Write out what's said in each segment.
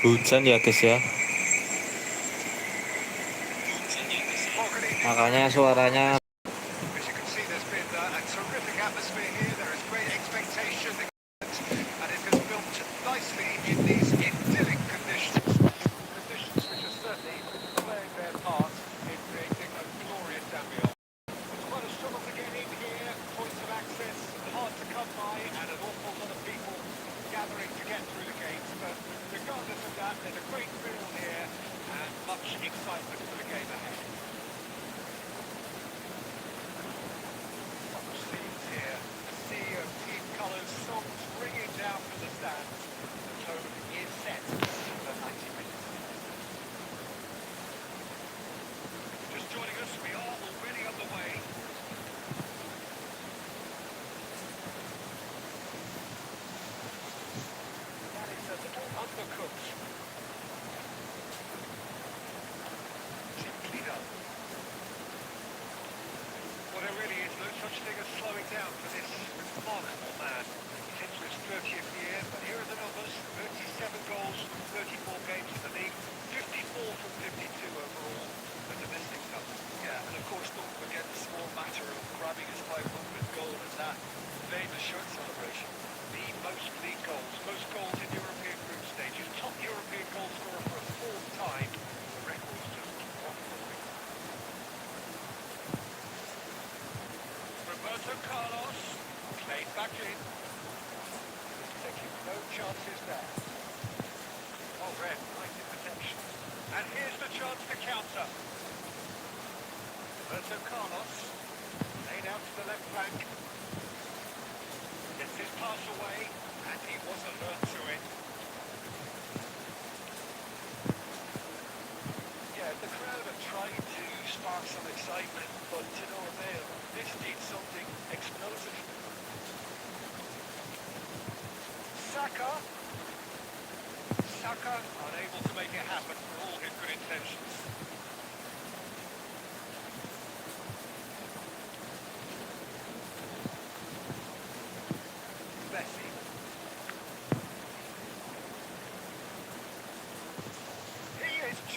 hujan ya guys ya, makanya suaranya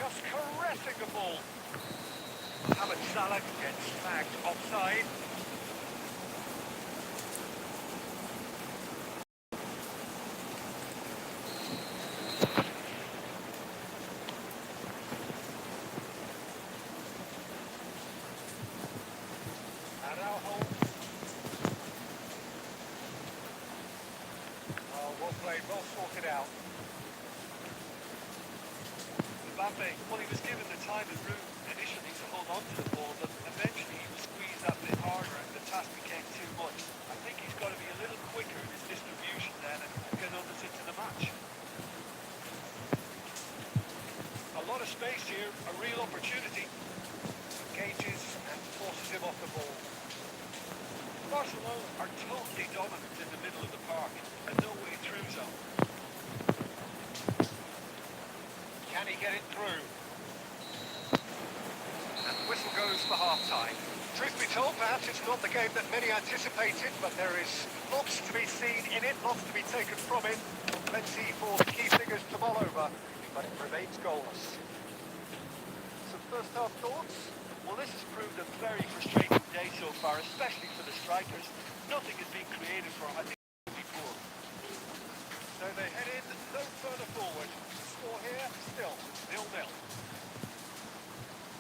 just caressing the ball. Mohamed Salah gets flagged offside. Well played, well sorted out. Well, he was given the time and room initially to hold on to the ball, but eventually he was squeezed that bit harder and the task became too much. I think he's got to be a little quicker in his distribution then and get others into the match. A lot of space here, a real opportunity. Engages and forces him off the ball. Barcelona are totally dominant in the middle of the park and no way through zone. Can he get it through? And the whistle goes for half-time. Truth be told, perhaps it's not the game that many anticipated, but there is lots to be seen in it, lots to be taken from it. Plenty for the key figures to mull over, but it remains goalless. Some first-half thoughts? Well, this has proved a very frustrating day so far, especially for the strikers. Nothing has been created for them. I think it would be poor. So they head in no further forward. Score here, still 0-0.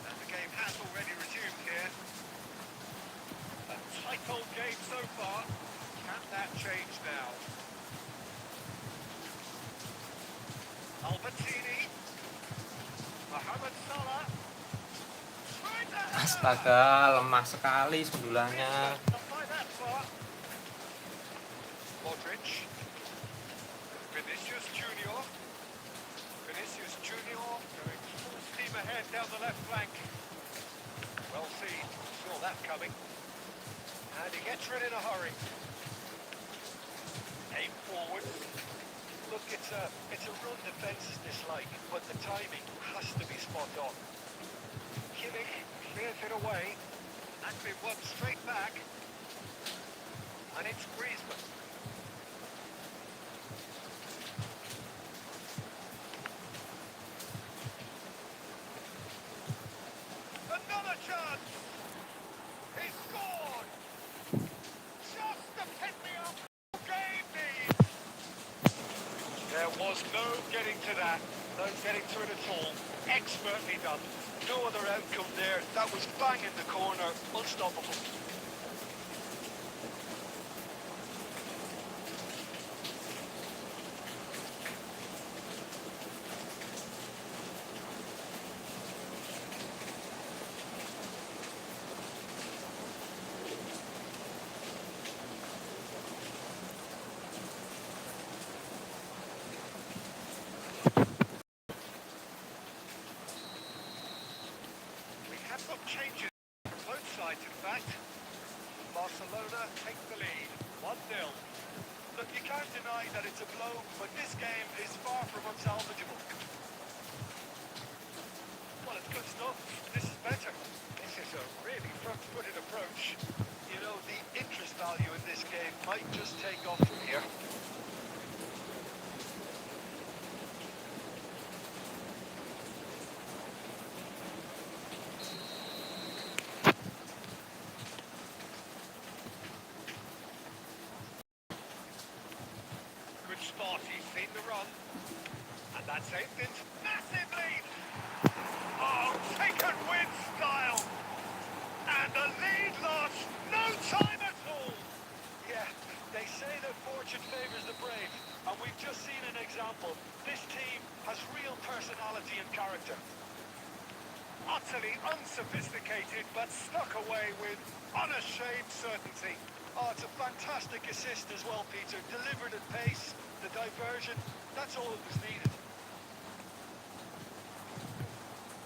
And the game has already resumed here. A tight old game so far. Can that change now? Albertini. Mohamed Salah. astaga, lemah sekali sebelahnya. Modric. Vinicius Junior. Vinicius Junior going full steam ahead down the left flank. Well seen, saw that coming. And he gets rid in a hurry. Aim forward. Look, it's a run defence is dislike, but the timing has to be spot on. Kimmich clears it away. And we won straight back. And it's Griezmann. was no getting to that. No getting to it at all. Expertly done. No other outcome there. That was bang in the corner. Unstoppable. We have got changes from both sides, in fact. Barcelona take the lead, 1-0. Look, you can't deny that it's a blow, but this game is far from unsalvageable. Well, it's good stuff. This is better. This is a really front-footed approach. You know, the interest value in this game might just take off from here. Good spot, he's seen the run. And that's saved it massively. Oh, taken with style. And the lead lost. No time at all. Yeah, they say that fortune favours the brave. And we've just seen an example. This team has real personality and character. Utterly unsophisticated, but stuck away with unashamed certainty. Oh, it's a fantastic assist as well, Peter. Delivered at pace, the diversion, that's all that was needed.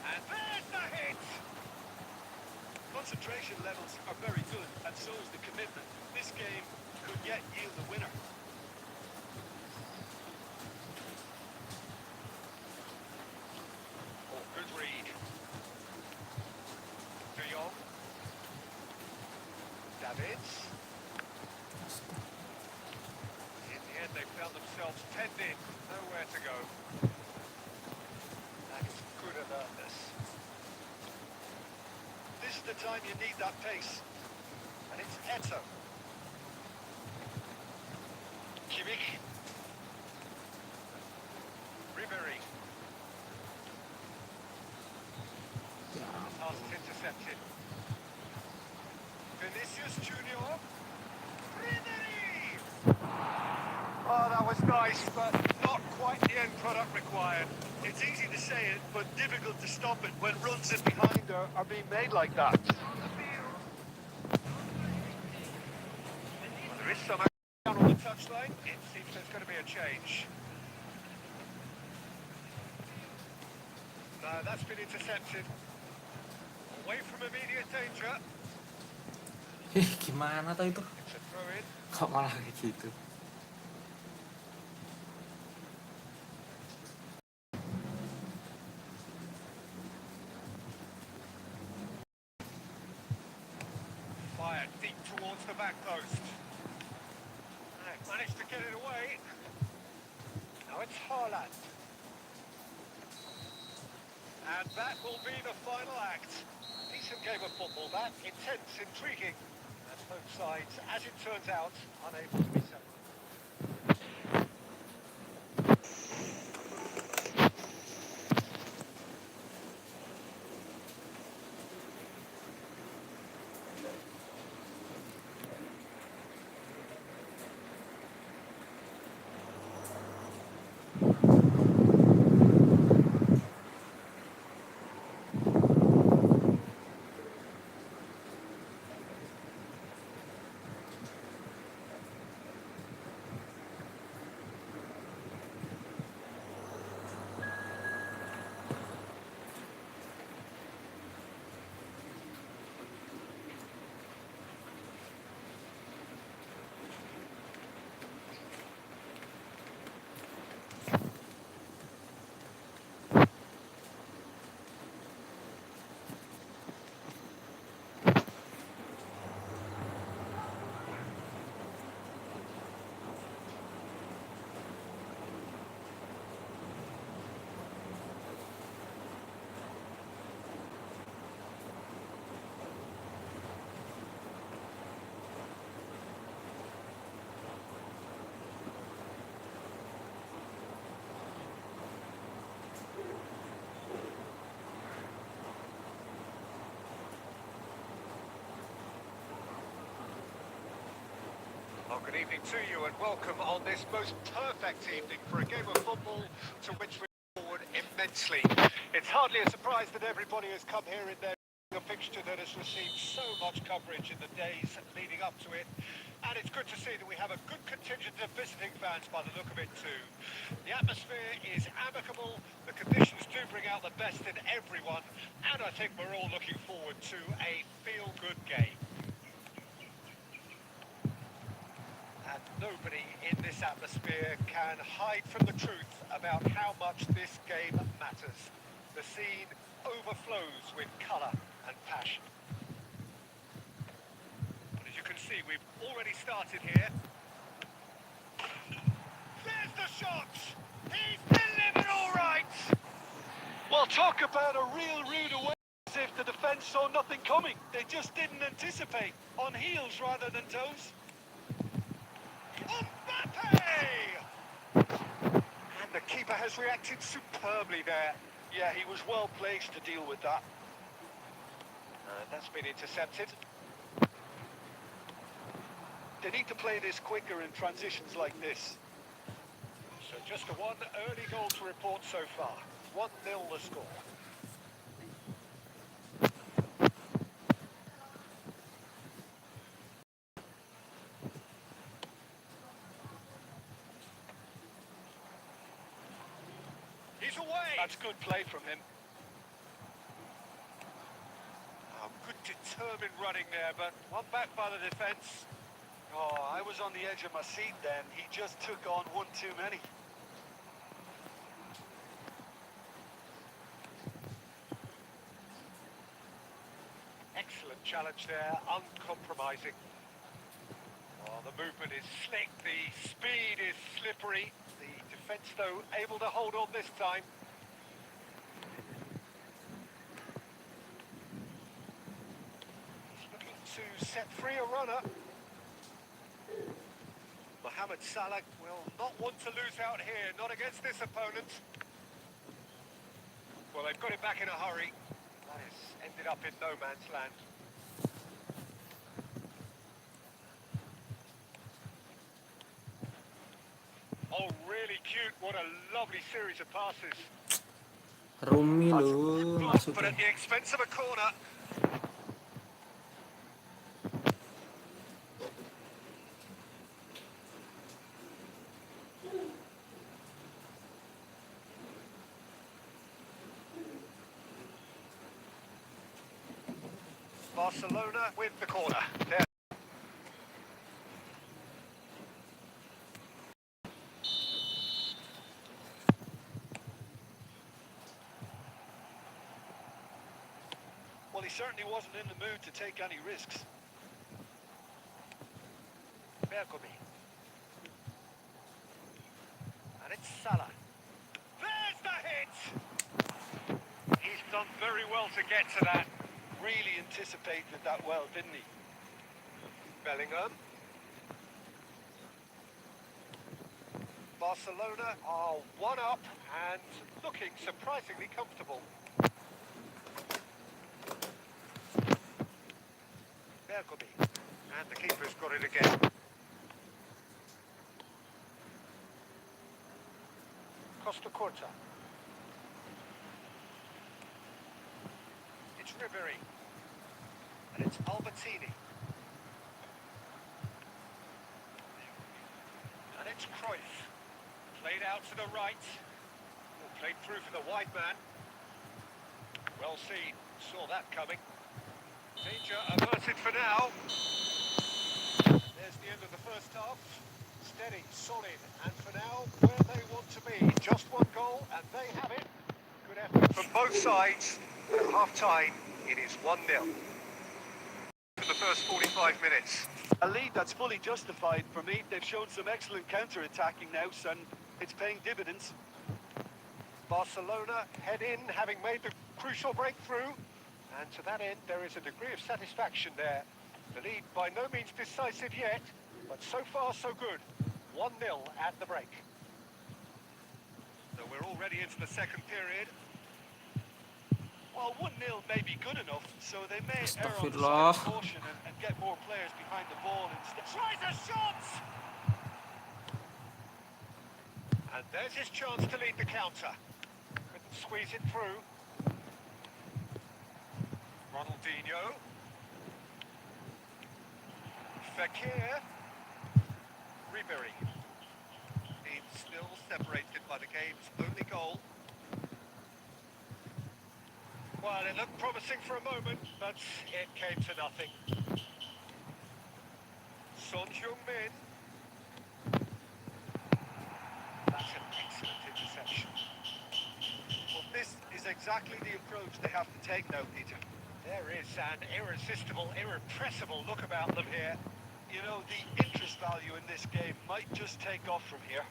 And there's the hit! Concentration levels are very good, and so is the commitment. This game could yet yield the winner. Oh, good read. De Jong. Davids. In the end, they found themselves penned in. Nowhere to go. That's good alertness. This is the time you need that pace. And it's Eto. Kimmich. Ribéry. Pass intercepted. Vinicius Junior. Ribéry! Oh, that was nice, but not quite the end product required. It's easy to say it, but difficult to stop it when runs in behind are being made like that. Well, there is some action on the touchline. It seems there's going to be a change. No, that's been intercepted. Away from immediate danger. Gimana tuh itu? It's a throw in. Kok malah kayak gitu? Fired deep towards the back post. Right, managed to get it away. Now it's Haaland. And that will be the final act. Decent game of football, that. Intense, intriguing. And both sides, as it turns out, unable to be separated. Well, good evening to you and welcome on this most perfect evening for a game of football to which we look forward immensely. It's hardly a surprise that everybody has come here in their a fixture that has received so much coverage in the days leading up to it. And it's good to see that we have a good contingent of visiting fans by the look of it too. The atmosphere is amicable, the conditions do bring out the best in everyone, and I think we're all looking forward to a feel-good game. And nobody in this atmosphere can hide from the truth about how much this game matters. The scene overflows with colour and passion. But as you can see, we've already started here. There's the shot! He's delivered all right! Well, talk about a real rude away, as if the defence saw nothing coming. They just didn't anticipate. On heels rather than toes. Mbappe! And the keeper has reacted superbly there. Yeah, he was well placed to deal with that. That's been intercepted. They need to play this quicker in transitions like this. So just a one early goal to report so far. 1-0 the score. He's away! That's good play from him. Oh, good determined running there, but one back by the defence. Oh, I was on the edge of my seat then. He just took on one too many. Excellent challenge there, uncompromising. Oh, the movement is slick, the speed is slippery. The defence, though, able to hold on this time. He's looking to set free a runner. Mohamed Salah will not want to lose out here, not against this opponent. Well, they've got it back in a hurry. That has ended up in no man's land. Oh, really cute. What a lovely series of passes. Rumi lu But masuknya. at the expense of a corner. Barcelona with the corner. There. Well, he certainly wasn't in the mood to take any risks. Bergomi. And it's Salah. There's the hit! He's done very well to get to that. Really anticipated that well, didn't he? Bellingham. Barcelona are one up and looking surprisingly comfortable. Bergomi. And the keeper's got it again. Costa Corta. It's Ribery. And it's Albertini. And it's Cruyff. Played out to the right. Played through for the wide man. Well seen. Saw that coming. Danger averted for now. There's the end of the first half. Steady, solid, and for now, where they want to be. Just one goal, and they have it. Good effort from both sides. At half-time, it is 1-0. For the first 45 minutes. A lead that's fully justified for me. They've shown some excellent counter-attacking now, and it's paying dividends. Barcelona head in, having made the crucial breakthrough. And to that end, there is a degree of satisfaction there. The lead by no means decisive yet, but so far so good. 1-0 at the break. So we're already into the second period. Well, 1-0 may be good enough, so they may err on the Astaghfirullah. side of caution and get more players behind the ball instead. Tries a shot! And there's his chance to lead the counter. Couldn't squeeze it through. Ronaldinho. Fekir. Ribery. He's still separated by the game's only goal. Well, it looked promising for a moment, but it came to nothing. Son Heung-min. That's an excellent interception. Well, this is exactly the approach they have to take now, Peter. There is an irresistible, irrepressible look about them here. You know, the interest value in this game might just take off from here.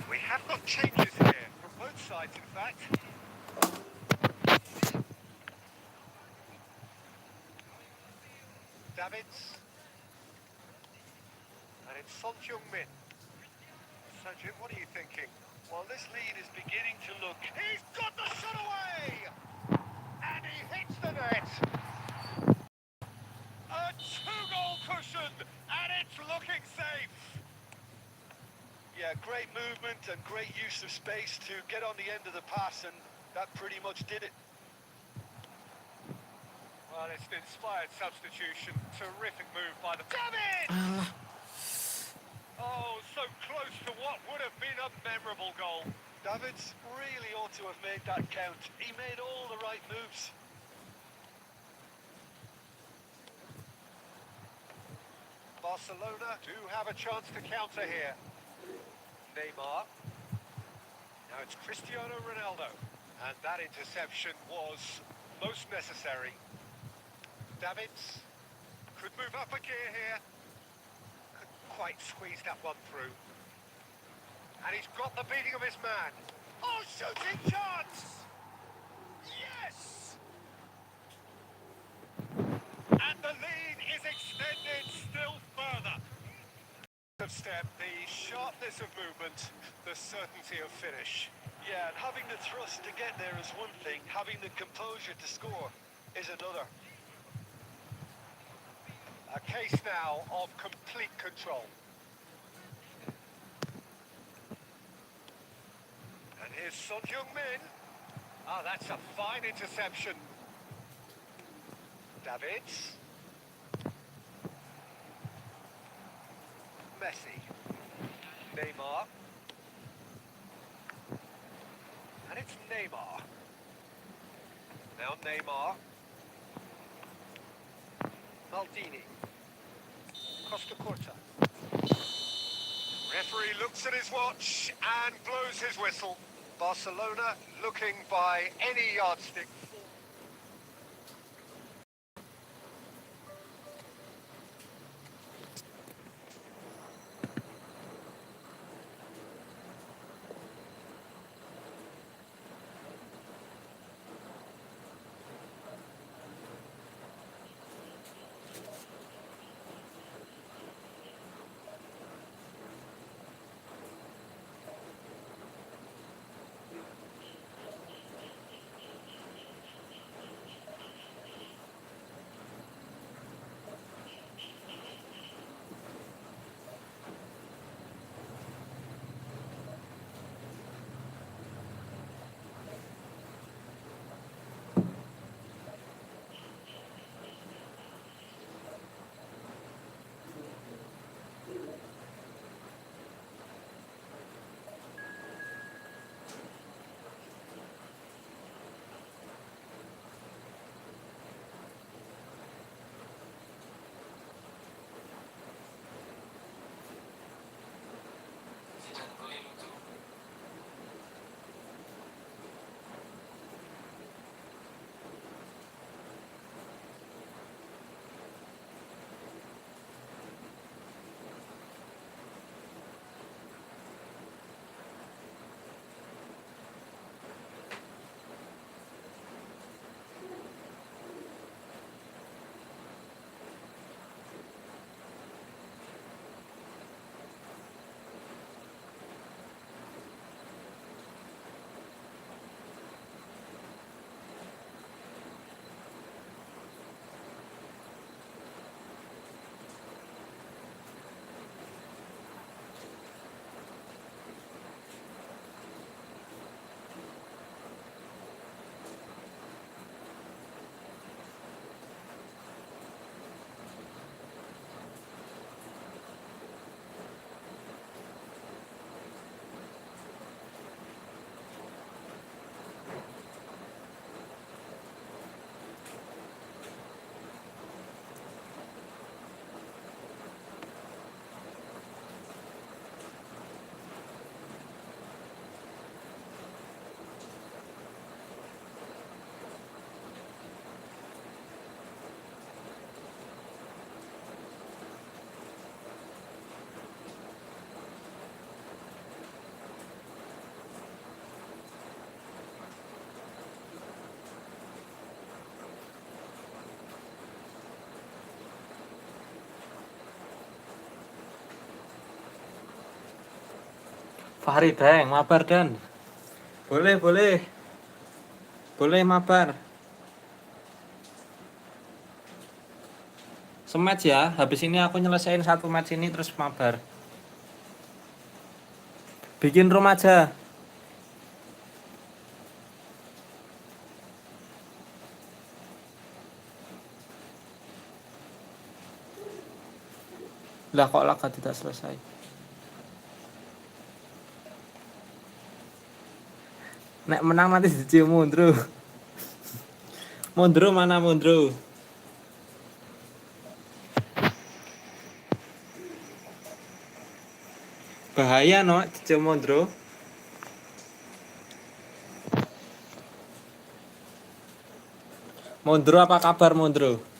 We have got changes here, from both sides in fact. Davids. And it's Son Heung-min. Sanjit, what are you thinking? Well, this lead is beginning to look... He's got the shot away! And he hits the net! A two-goal cushion, and it's looking safe! Yeah, great movement and great use of space to get on the end of the pass, and that pretty much did it. Well, it's an inspired substitution. Terrific move by the... Davids! Oh, so close to what would have been a memorable goal. Davids really ought to have made that count. He made all the right moves. Barcelona do have a chance to counter here. Neymar. Now it's Cristiano Ronaldo. And that interception was most necessary. Davids could move up a gear here. Couldn't quite squeeze that one through. And he's got the beating of his man. Oh, shooting chance! Yes! And the lead is extended still further. Step, the sharpness of movement, the certainty of finish. Yeah, and having the thrust to get there is one thing, having the composure to score is another. A case now of complete control. And here's Son Heung-min. Ah, that's a fine interception. Davids. Messi. Neymar. And it's Neymar. Now Neymar. Maldini. Costa Curta. Referee looks at his watch and blows his whistle. Barcelona looking by any yardstick. Farid, mabar Dan. Boleh, boleh. Boleh mabar. Sematch ya. Habis ini aku nyelesain satu match ini terus mabar. Bikin room aja. Lah kok laga tidak selesai. Nek menang nanti dicium Mundro. Mundro mana Mundro? Bahaya no dicium Mundro. Mundro apa kabar Mundro?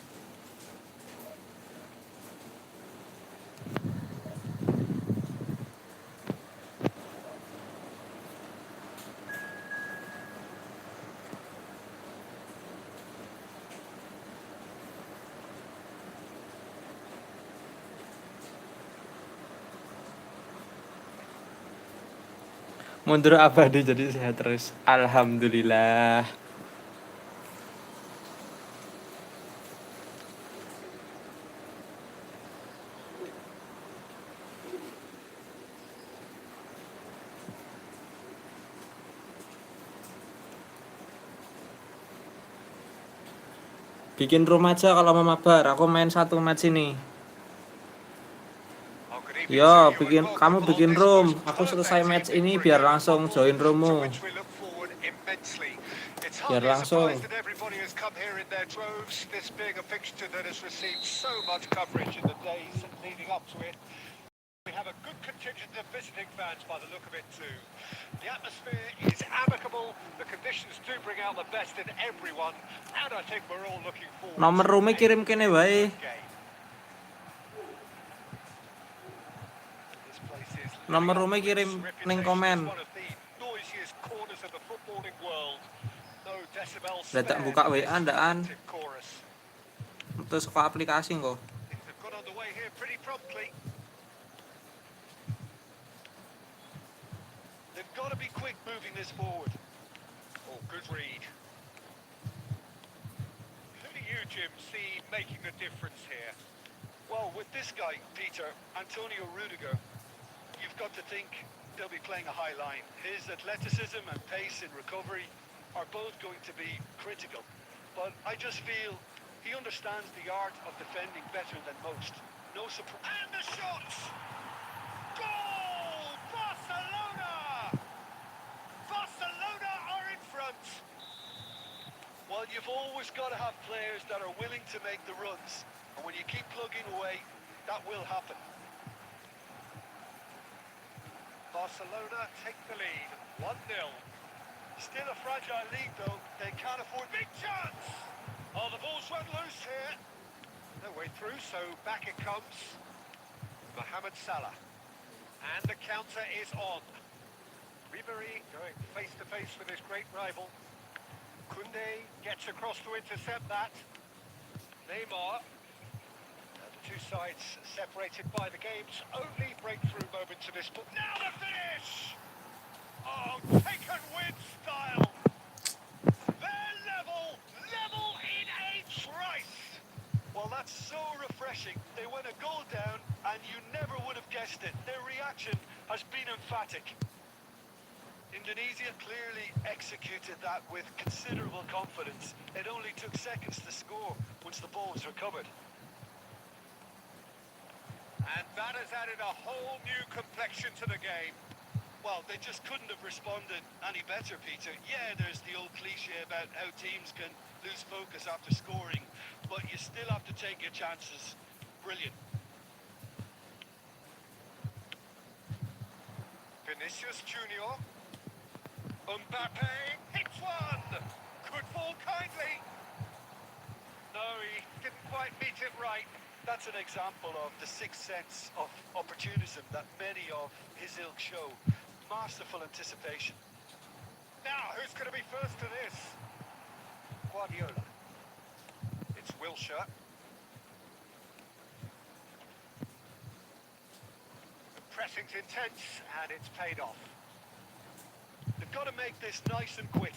Mundro abadi jadi sehat terus. Alhamdulillah. Bikin room aja kalau mau mabar. Aku main satu match ini. Oh, good evening Yo, to you and bikin welcome kamu on bikin this room. most Aku selesai perfect match evening ini for biar English langsung football, join to roommu. which we look forward immensely. It's Biar hardly a langsung. surprise that everybody has come here in their droves, this being a fixture that has received so much coverage in the days leading up to it. We have a good contingent of visiting fans by the look of it too. The atmosphere is amicable, the conditions do bring out the best in everyone, and I think we're all looking forward Nomor to roomnya a kirim kene wae. good game. This place is living Nomor up roomnya to kirim its ning reputation komen. as one of the noisiest corners of the footballing world. No decibels Dadak spared buka in WA this ndak active chorus. Terus ke aplikasi kok. Things have got underway here pretty promptly. They've got to be quick moving this forward. Oh, good read. Who do you, Jim, see making the difference here? Well, with this guy, Peter, Antonio Rudiger, you've got to think they'll be playing a high line. His athleticism and pace in recovery are both going to be critical. But I just feel he understands the art of defending better than most. No surprise. And the shots! Goal! Barcelona! Barcelona are in front! Well, you've always got to have players that are willing to make the runs. And when you keep plugging away, that will happen. Barcelona take the lead, 1-0. Still a fragile league, though. They can't afford big chance. Oh, the ball's run loose here. No way through, so back it comes. Mohamed Salah. And the counter is on. Ribéry going face-to-face with his great rival. Koundé gets across to intercept that. Neymar. The two sides separated by the game's only breakthrough moment to this point. Now the finish! Oh, taken with style. They're level in a trice. Well, that's so refreshing. They went a goal down, and you never would have guessed it. Their reaction has been emphatic. Indonesia clearly executed that with considerable confidence. It only took seconds to score once the ball was recovered. And that has added a whole new complexion to the game. Well, they just couldn't have responded any better, Peter. Yeah, there's the old cliche about how teams can lose focus after scoring, but you still have to take your chances. Brilliant. Vinicius Junior. Mbappe hits one. Could fall kindly. No, he didn't quite meet it right. That's an example of the sixth sense of opportunism that many of his ilk show. Masterful anticipation. Now, who's going to be first to this? Guardiola. It's Wilshere. The pressing's intense and it's paid off. They've got to make this nice and quick.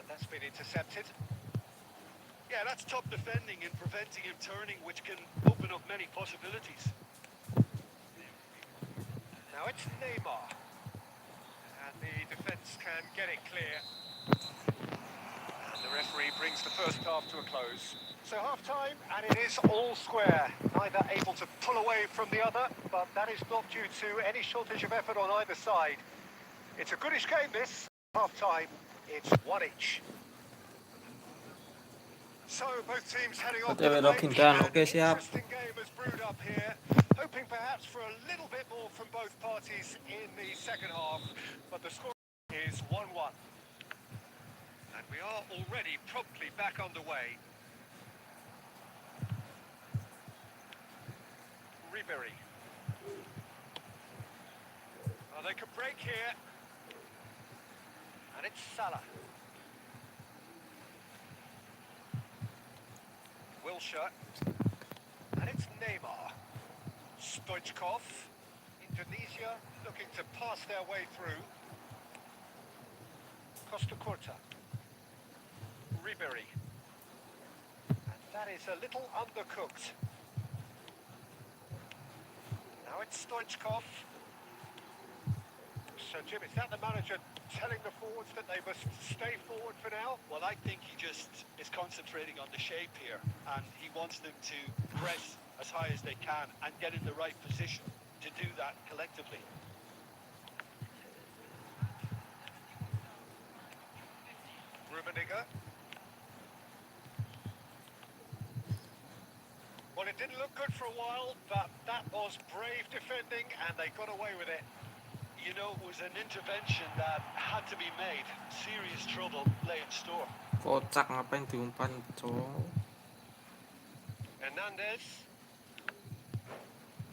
That's been intercepted. Yeah, that's top defending and preventing him turning, which can open up many possibilities. Now it's Neymar. And the defence can get it clear. And the referee brings the first half to a close. So half-time, and it is all square. Neither able to pull away from the other, but that is not due to any shortage of effort on either side. It's a goodish game, this. Half-time, it's one each. So both teams heading off to the Locking bench, down. and Okay, an siap. interesting game has brewed up here. Hoping perhaps for a little bit more from both parties in the second half, but the score is 1-1. And we are already promptly back underway. Ribery. Oh, they could break here. And it's Salah. Wilshere. And it's Neymar. Stoichkov. Indonesia looking to pass their way through. Costa Curta. Ribery. And that is a little undercooked. Now it's Stoichkov. So, Jim, is that the manager telling the forwards that they must stay forward for now? Well, I think he just is concentrating on the shape here, and he wants them to press as high as they can and get in the right position to do that collectively. Rummenigge. Well, it didn't look good for a while, but that was brave defending, and they got away with it. You know, it was an intervention that had to be made. Serious trouble lay in store. Kocak, ngapain diumpan, cowok. Hernandez.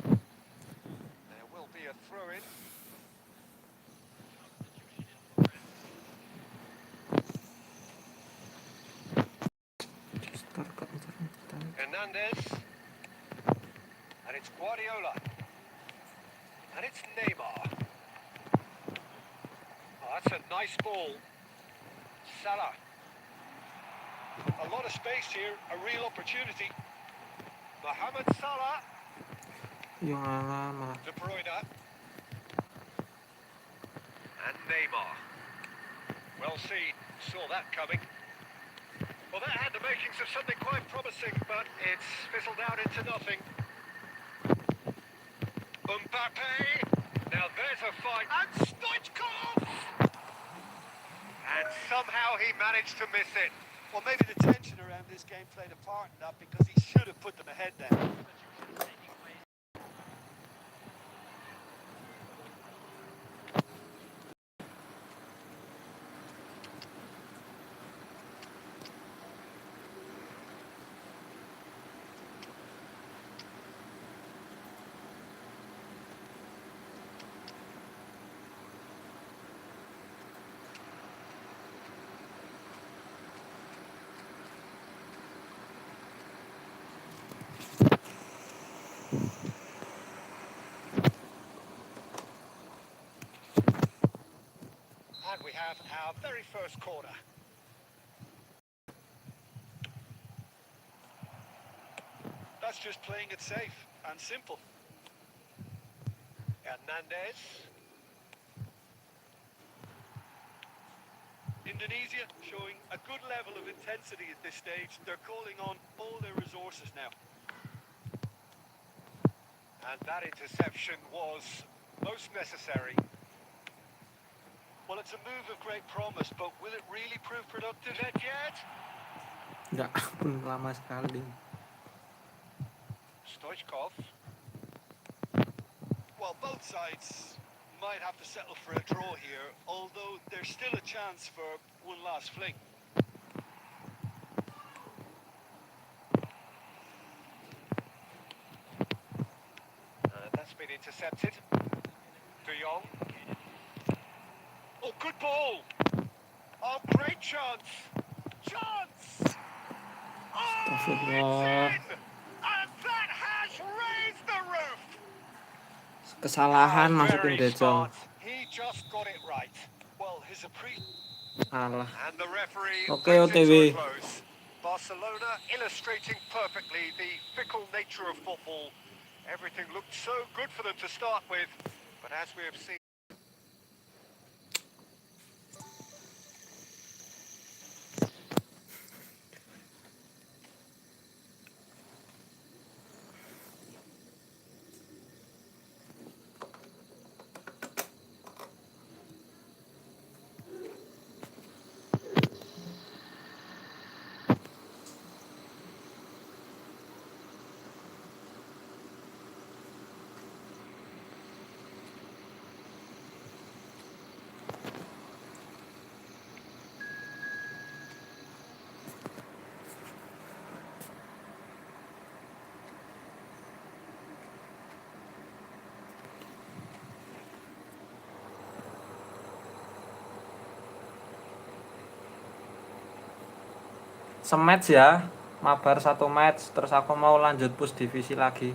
There will be a throw-in. Hernandez. And it's Guardiola. And it's Neymar. Oh, that's a nice ball. Salah. A lot of space here, a real opportunity. Mohamed Salah. Yung malah. De Bruyne. And Neymar. Well seen. Saw that coming. Well, that had the makings of something quite promising, but it's fizzled out into nothing. Mbappe. Now there's a fight. And Stoichkov! And somehow he managed to miss it. Well, maybe the tension around this game played a part in that, because he should have put them ahead then. And we have our very first corner. That's just playing it safe and simple. Hernandez. Indonesia showing a good level of intensity at this stage. They're calling on all their resources now. And that interception was most necessary. Well, it's a move of great promise, but will it really prove productive? Not yet. Nggak, lama sekali. Stoichkov. Well, both sides might have to settle for a draw here, although there's still a chance for one last fling. That's been intercepted. De Jong. Oh, good ball. Oh, great chance. Chance! Oh, it's in! And that has raised the roof! Kesalahan Oh, masukin very De Jong. smart. He just got it right. Well, his appreciation. Kalah. And the referee Oke, brings it to a OTW. close. Barcelona illustrating perfectly the fickle nature of football. Everything looked so good for them to start with, but as we have seen. Sematch ya. Mabar 1 match terus aku mau lanjut push divisi lagi.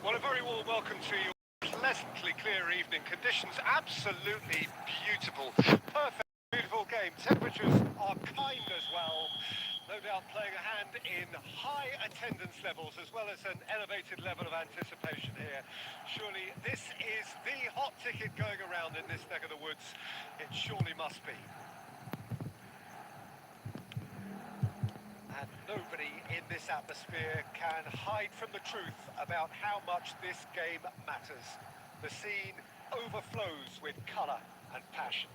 Well, a very warm welcome to you. Pleasantly clear evening. Conditions absolutely beautiful. Perfect, beautiful game. Temperatures are kind as well. No doubt playing a hand in high attendance levels as well as an elevated level of anticipation here. Surely this is the hot ticket going around in this neck of the woods. It surely must be. And nobody in this atmosphere can hide from the truth about how much this game matters. The scene overflows with colour and passion.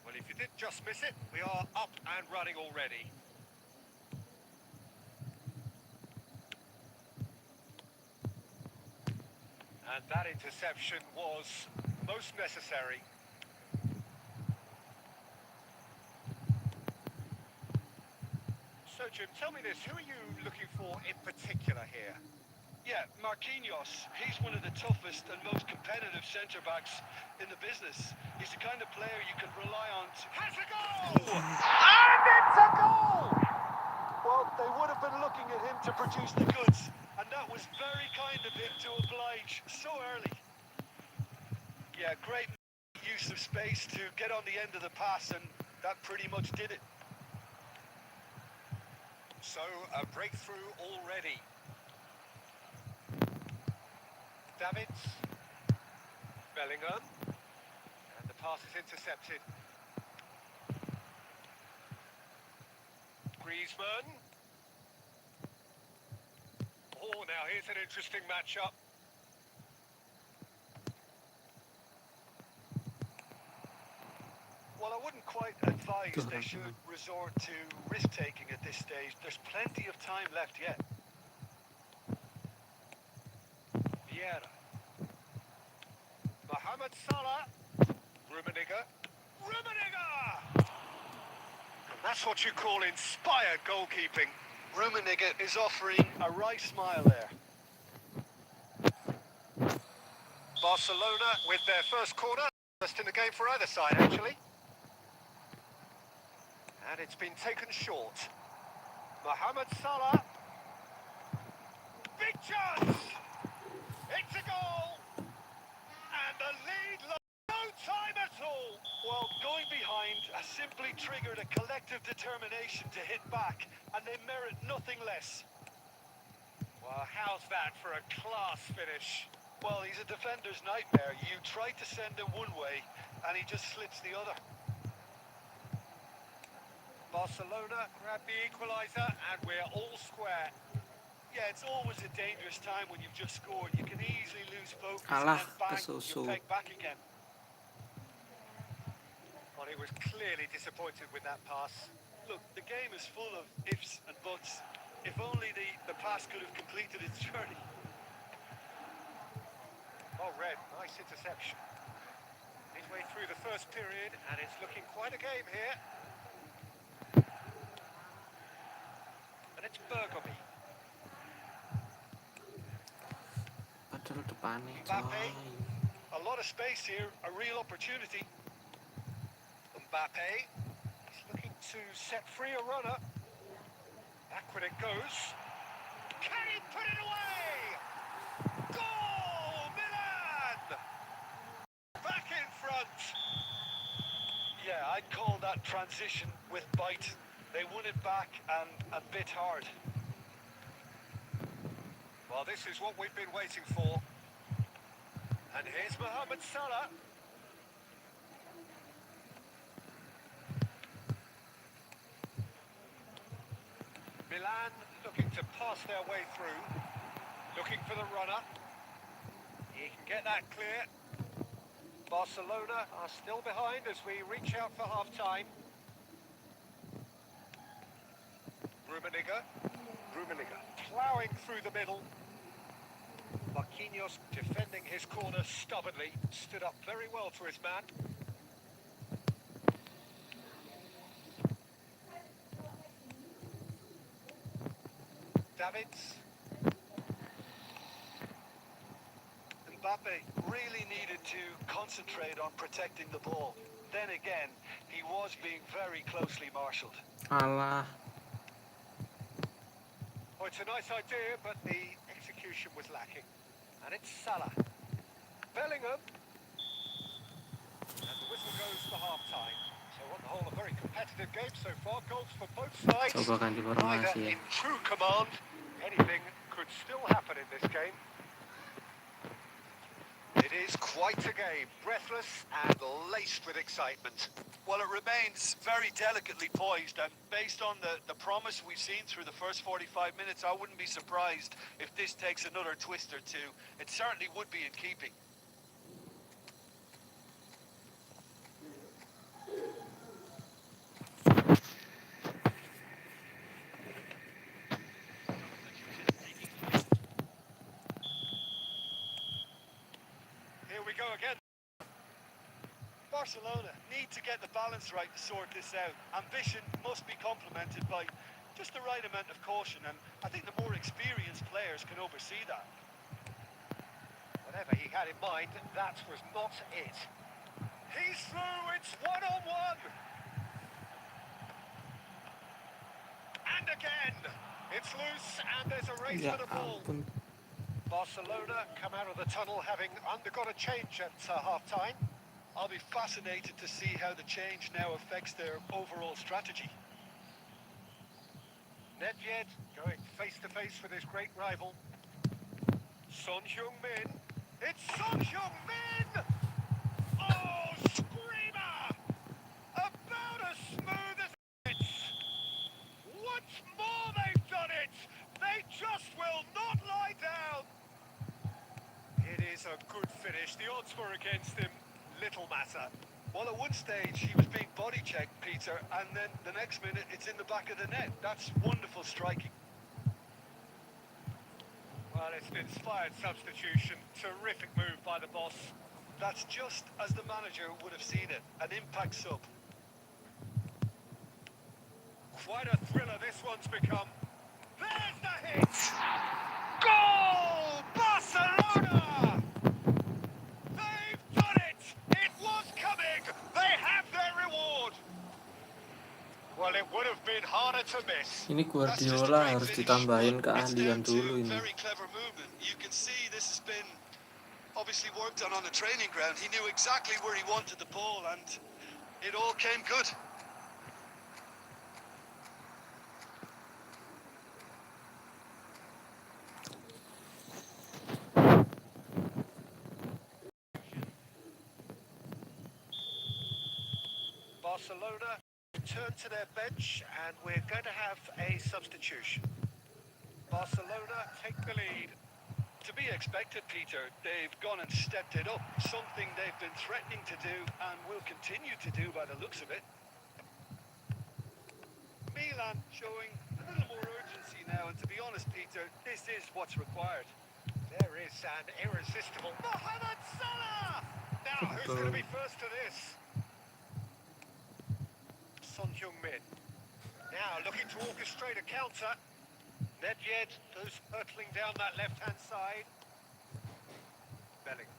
Well, if you did just miss it, we are up and running already. And that interception was most necessary. So, Jim, tell me this, who are you looking for in particular here? Yeah, Marquinhos, he's one of the toughest and most competitive centre-backs in the business. He's the kind of player you can rely on to... Has a goal! And it's a goal! Well, they would have been looking at him to produce the goods, and that was very kind of him to oblige so early. Yeah, great use of space to get on the end of the pass, and that pretty much did it. So, a breakthrough already. Davids. Bellingham. And the pass is intercepted. Griezmann. Oh, now here's an interesting matchup. Well, I wouldn't quite advised they should resort to risk-taking at this stage. There's plenty of time left yet. Vieira. Mohamed Salah. Rummenigge. Rummenigge! And that's what you call inspired goalkeeping. Rummenigge is offering a right smile there. Barcelona with their first corner. First in the game for either side, actually. And it's been taken short. Mohamed Salah. Big chance! It's a goal! And the lead no time at all. Well, going behind has simply triggered a collective determination to hit back, and they merit nothing less. Well, how's that for a class finish? Well, he's a defender's nightmare. You try to send him one way, and he just slips the other. Barcelona grab the equaliser, and we're all square. Yeah, it's always a dangerous time when you've just scored. You can easily lose focus Kalah and then bang, kesusu. you're pegged back again. Well, he was clearly disappointed with that pass. Look, the game is full of ifs and buts. If only the pass could have completed its journey. Oh, Red, nice interception. Midway through the first period, and it's looking quite a game here. And it's Bergomi. Padahal depannya Mbappe. coy. A lot of space here, a real opportunity. Mbappe. He's looking to set free a runner. Backward it goes. Can he put it away? Goal! Milan! Back in front. Yeah, I'd call that transition with bite. They won it back and a bit hard. Well, this is what we've been waiting for. And here's Mohamed Salah. Milan looking to pass their way through. Looking for the runner. He can get that clear. Barcelona are still behind as we reach out for half-time. Rummenigge. Rummenigge ploughing through the middle. Marquinhos defending his corner stubbornly. Stood up very well for his man. Davids. Mbappe really needed to concentrate on protecting the ball. Then again, he was being very closely marshalled. Alah. Oh, it's a nice idea, but the execution was lacking. And it's Salah. Bellingham. And the whistle goes for half-time. So on the whole, a very competitive game so far. Goals for both sides. Coba ganti Neither formasi ya. in true command. Anything could still happen in this game. It is quite a game, breathless and laced with excitement. Well, it remains very delicately poised, and based on the promise we've seen through the first 45 minutes, I wouldn't be surprised if this takes another twist or two. It certainly would be in keeping. Here we go again. Barcelona need to get the balance right to sort this out. Ambition must be complemented by just the right amount of caution, and I think the more experienced players can oversee that. Whatever he had in mind, that was not it. He's through, it's one-on-one! And again, it's loose, and there's a race Ya for the ball. ampun. Barcelona come out of the tunnel having undergone a change at half-time. I'll be fascinated to see how the change now affects their overall strategy. Nedved going face-to-face with his great rival. Son Heung-min. It's Son Heung-min! Oh, screamer! About as smooth as it's. Once more they've done it! They just will not lie down! It is a good finish. The odds were against him. Little matter. Well, at one stage he was being body checked, Peter, and then the next minute it's in the back of the net. That's wonderful striking. Well, it's an inspired substitution. Terrific move by the boss. That's just as the manager would have seen it, an impact sub. Quite a thriller this one's become. There's the hit! Goal! Barcelona! They've done it! It was coming! They have their reward! Well, it would have been harder to miss. Ini That's just a Guardiola great harus finish, ditambahin but it's keahlian down to dulu ini. very clever movement. You can see this has been obviously worked on the training ground. He knew exactly where he wanted the ball, and it all came good. Barcelona return to their bench, and we're going to have a substitution. Barcelona take the lead. To be expected, Peter. They've gone and stepped it up. Something they've been threatening to do and will continue to do by the looks of it. Milan showing a little more urgency now, and to be honest, Peter, this is what's required. There is an irresistible Mohamed Salah! Now, who's going to be first to this? Son Heung-min. Now, looking to orchestrate a counter. Nedved goes hurtling down that left-hand side. Belling.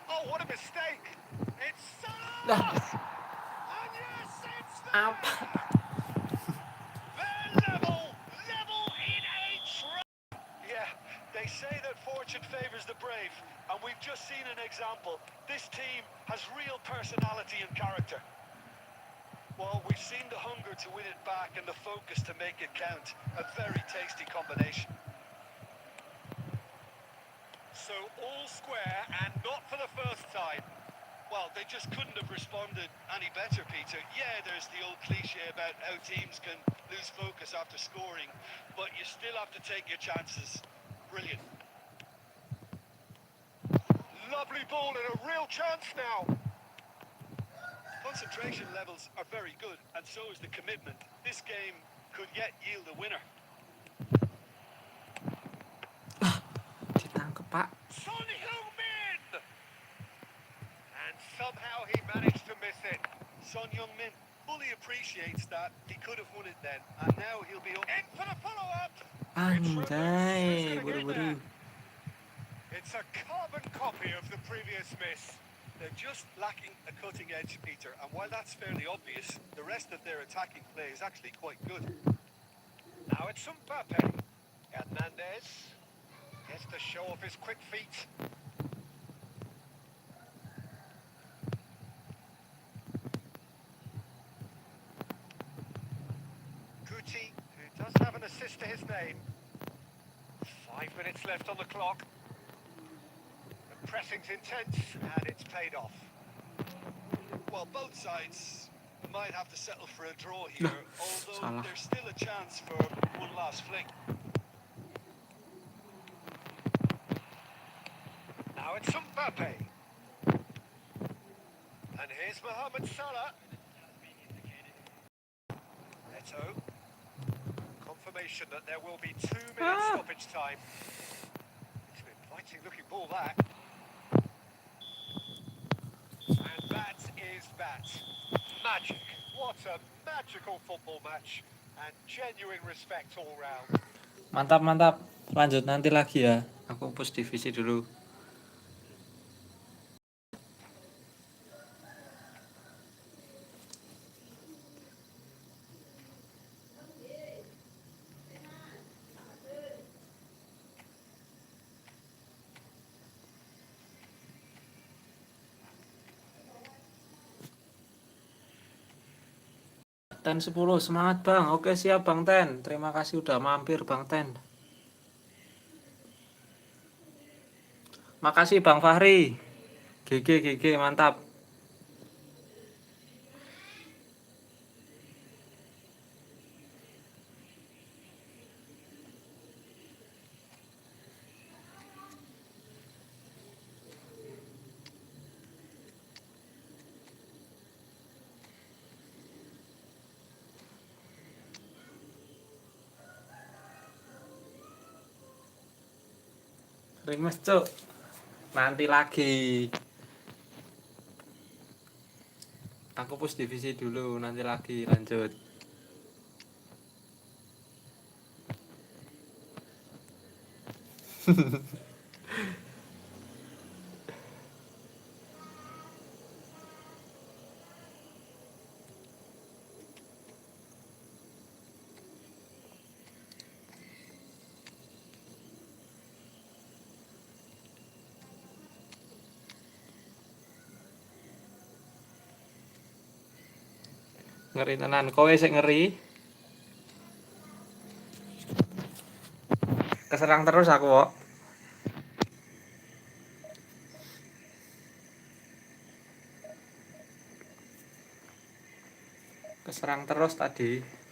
Oh, what a mistake! It's Salah! And yes, it's there! They're level in a trap! Yeah, they say that fortune favours the brave, and we've just seen an example. This team has real personality and character. Well, we've seen the hunger to win it back and the focus to make it count. A very tasty combination. So all square and not for the first time. Well, they just couldn't have responded any better, Peter. Yeah, there's the old cliche about how teams can lose focus after scoring, but you still have to take your chances. Brilliant. Lovely ball and a real chance now. Concentration levels are very good, and so is the commitment. This game could yet yield a winner. Ditangkep, Pak. Son Heung-min! And somehow he managed to miss it. Son Heung-min fully appreciates that. He could have won it then, and now he'll be up. In for the follow-up! Anjay, buru-buru. It's a carbon copy of the previous miss. They're just lacking a cutting edge, Peter, and while that's fairly obvious, the rest of their attacking play is actually quite good. Now it's Mbappe. Hernandez gets to show off his quick feet. Guti, who does have an assist to his name. 5 minutes left on the clock. The pressing's intense, and it's paid off. Well, both sides might have to settle for a draw here, although Salah. there's still a chance for one last fling. Now it's Mbappe. And here's Mohamed Salah. Neto. Confirmation that there will be 2 minutes stoppage time. It's an inviting looking ball, that. And that is that. Magic. What a magical football match. And genuine respect all round. Mantap, mantap. Lanjut nanti lagi ya. Aku push divisi dulu. Ten 10, semangat Bang. Oke siap Bang Ten. Terima kasih udah mampir Bang Ten. Makasih Bang Fahri. GG mantap. Remes cuk. Nanti lagi. Aku push divisi dulu, nanti lagi lanjut. Ngeri tenan, kowe sik ngeri. Keserang terus aku kok. Keserang terus tadi.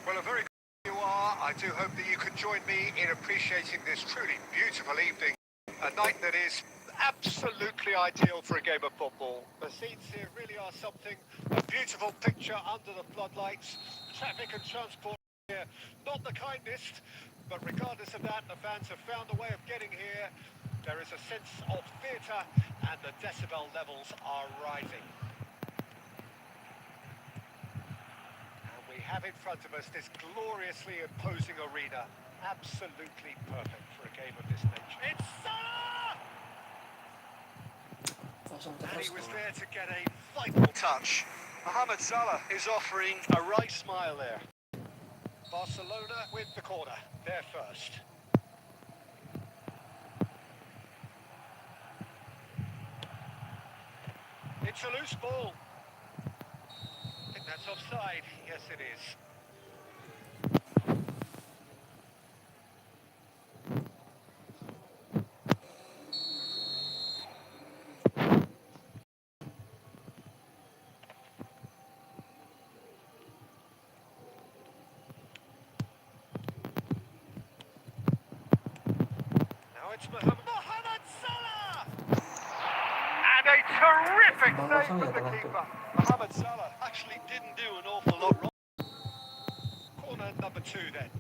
Well, a very good you are. I do hope that you can join me in appreciating this truly beautiful evening. A night that is absolutely ideal for a game of football. The scenes here really are something. A beautiful picture under the floodlights. Traffic and transport here, not the kindest, but regardless of that, the fans have found a way of getting here. There is a sense of theatre and the decibel levels are rising. We have in front of us this gloriously imposing arena. Absolutely perfect for a game of this nature. It's Salah! And he was there to get a vital touch. Mohamed Salah is offering a right smile there. Barcelona with the corner. They're first. It's a loose ball. I think that's offside. Yes, it is. Now it's Mohamed Salah! And a terrific save from the keeper. Mohamed Salah actually didn't do an awful lot wrong. Corner number 2 then.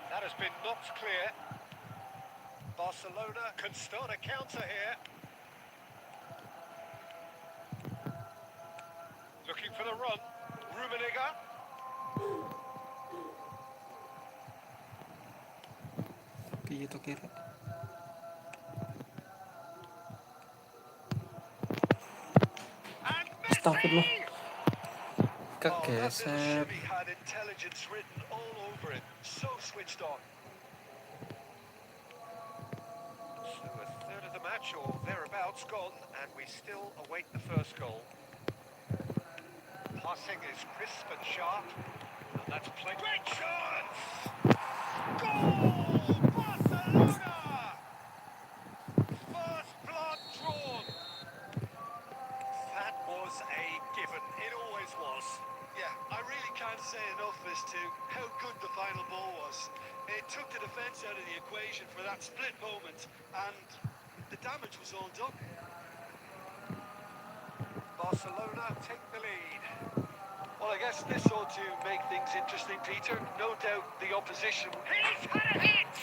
That has been knocked clear. Barcelona can start a counter here. Looking for the run. Rummenigge. Piye to kira? And Astagfirullah. Messi! Oh, that little Kegeser. shimmy had intelligence written all over it. So switched on. So a third of the match or thereabouts gone, and we still await the first goal. Passing is crisp and sharp, and that's played. Great chance! Goal! Barcelona! First blood drawn. That was a given. It always was. Yeah, I really can't say enough as to how good the final ball was. It took the defence out of the equation for that split moment, and the damage was all done. Barcelona take the lead. Well, I guess this ought to make things interesting, Peter. No doubt the opposition... He's had a hit!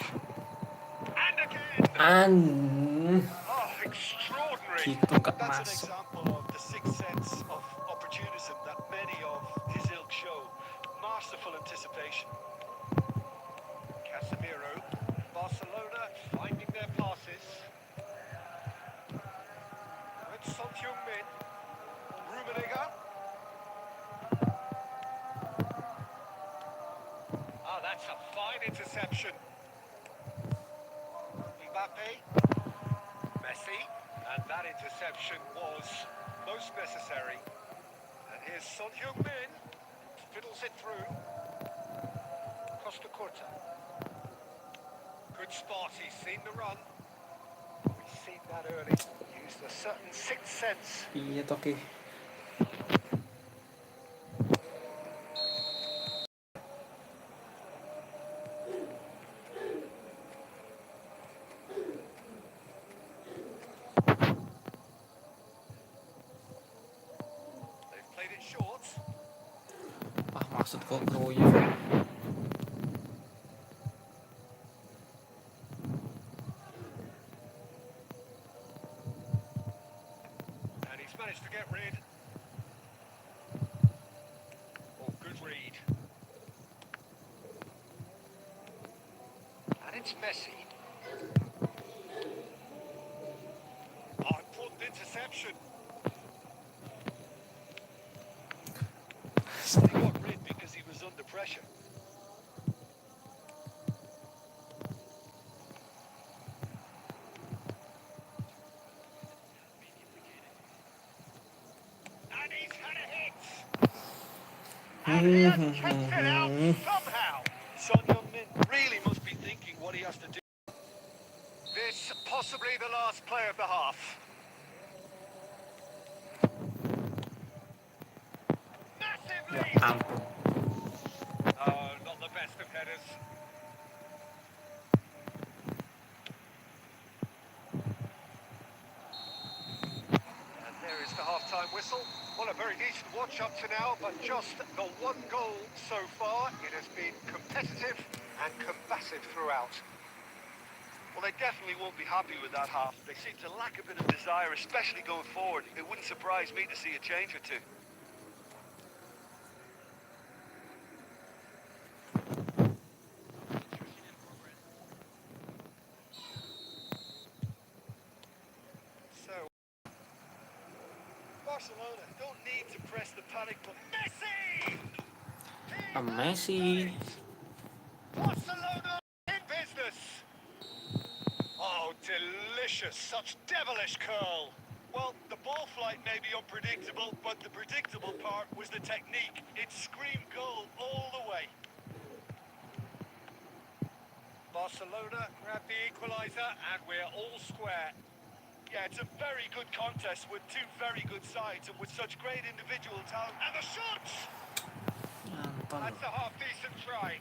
And again! Oh, extraordinary. Gitu gak That's an masuk. example of the sixth sense of opportunism that many of his ilk show. Masterful anticipation. Casemiro. Barcelona finding their passes. It's Son Heung-min. Rummenigge. Fine interception. Mbappe. Messi. And that interception was most necessary. And here's Son Heung-min. Fiddles it through. Costa Curta. Good spot, he's seen the run. We've seen that early. Used a certain sixth sense. Iya toki. They've played it short. Ah maksud kok Cruyff. And he's managed to get rid. Oh, good read. And it's Messi. Oh, important interception. He got rid because he was under pressure. And he's had a hit. And he has kept it out somehow. Son Heung-min really must be thinking what he has to do. This possibly the last play of the half. Massive Ya lead. ampun. Oh, not the best of headers. And there is the half-time whistle. Well, a very decent watch up to now, but just the one goal so far. It has been competitive and combative throughout. Well, they definitely won't be happy with that half. They seem to lack a bit of desire, especially going forward. It wouldn't surprise me to see a change or two. So, Barcelona don't need to press the panic button. Messi! A Messi. Barcelona in business. Oh, delicious. Such devilish curl. Well, the ball flight may be unpredictable, but the predictable part was the technique. It screamed goal all the way. Barcelona grabbed the equaliser, and we're all square. Yeah, it's a very good contest with two very good sides and with such great individual talent. And the shots! That's a half-decent try.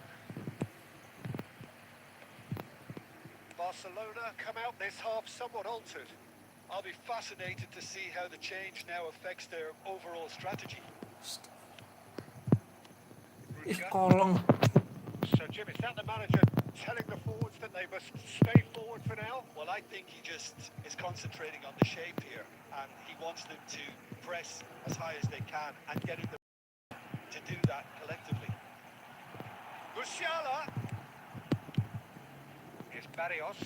Barcelona come out this half somewhat altered. I'll be fascinated to see how the change now affects their overall strategy. Ih kolong. So, Jim, is that the manager telling the forwards that they must stay forward for now? Well, I think he just is concentrating on the shape here, and he wants them to press as high as they can and get in the to do that collectively. Musiala. Here's Barrios.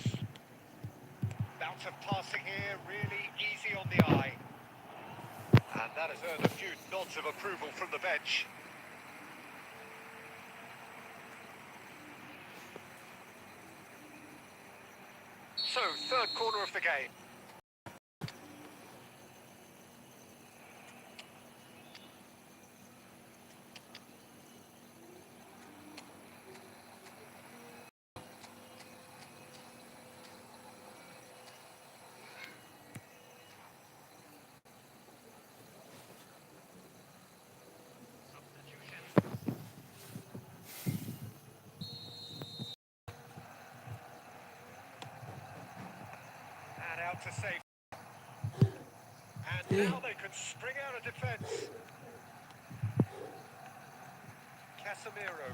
Bounce of passing here, really easy on the eye. And that has earned a few nods of approval from the bench. So, third corner of the game. And out to save. And now they can spring out of defence. Casemiro.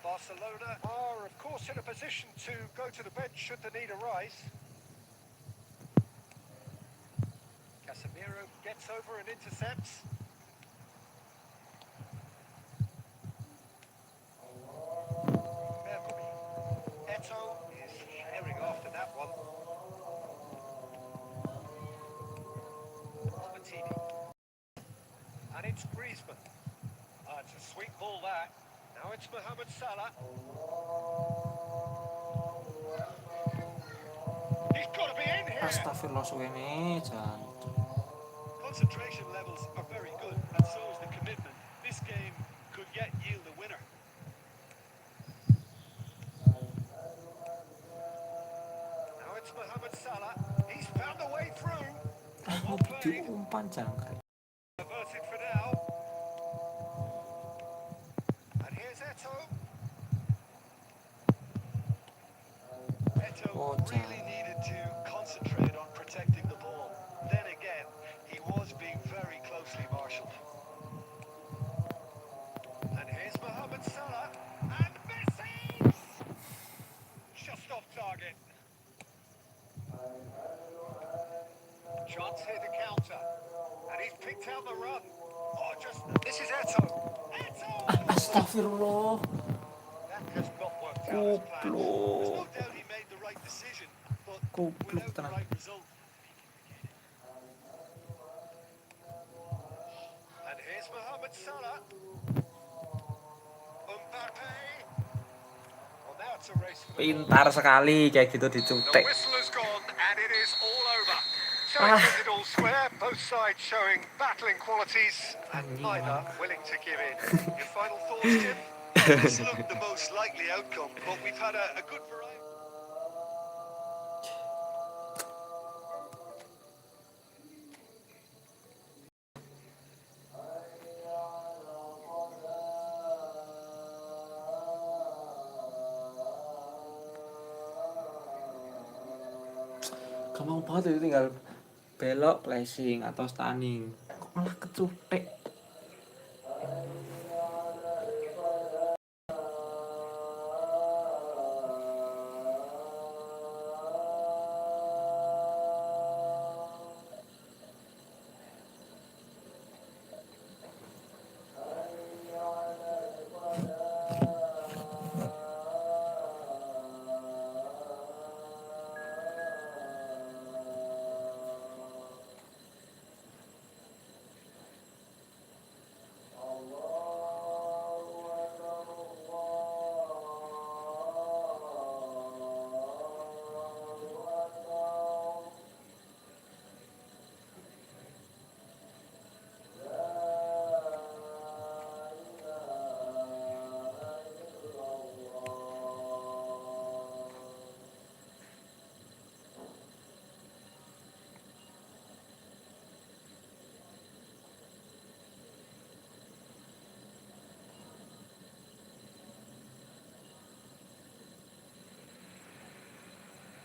Barcelona are, of course, in a position to go to the bench should the need arise. Casemiro gets over and intercepts. Mercury. Eto is herring after that one. Albertini. And it's Griezmann. It's a sweet ball that. Now it's Mohamed Salah. He's got to be in here. Astagfirullah suwene jan. Concentration levels are very good, and so is the commitment. This game could yet yield a winner. Now it's Mohamed Salah. He's found a way through. Well played. Diumpan jangkrik. Averted for now. And here's Eto. Eto Oh, really needed to concentrate on protecting the ball. Then again, he was being very closely marshalled. And here's Mohamed Salah. And Messi! Just off target. Chance here to counter. And he's picked out the run. Oh, this is Eto. Eto! Astagfirullah. That has not worked out as planned. There's no Goblok. doubt he made the right decision, but Goblok without the tenan. right result. And here's Mohamed Salah. Mbappe. Well, now it's a race for the ball. Pintar sekali kayak gitu The dicutek. whistle has gone and it is all over. So Ah. it's ended all square, both sides showing battling qualities and Anjing, neither man. willing to give in. Your final thoughts, Jim? This looked the most likely outcome, but we've had a good variety. Gampang banget itu tinggal belok, placing atau stunning. Kok malah kecutek.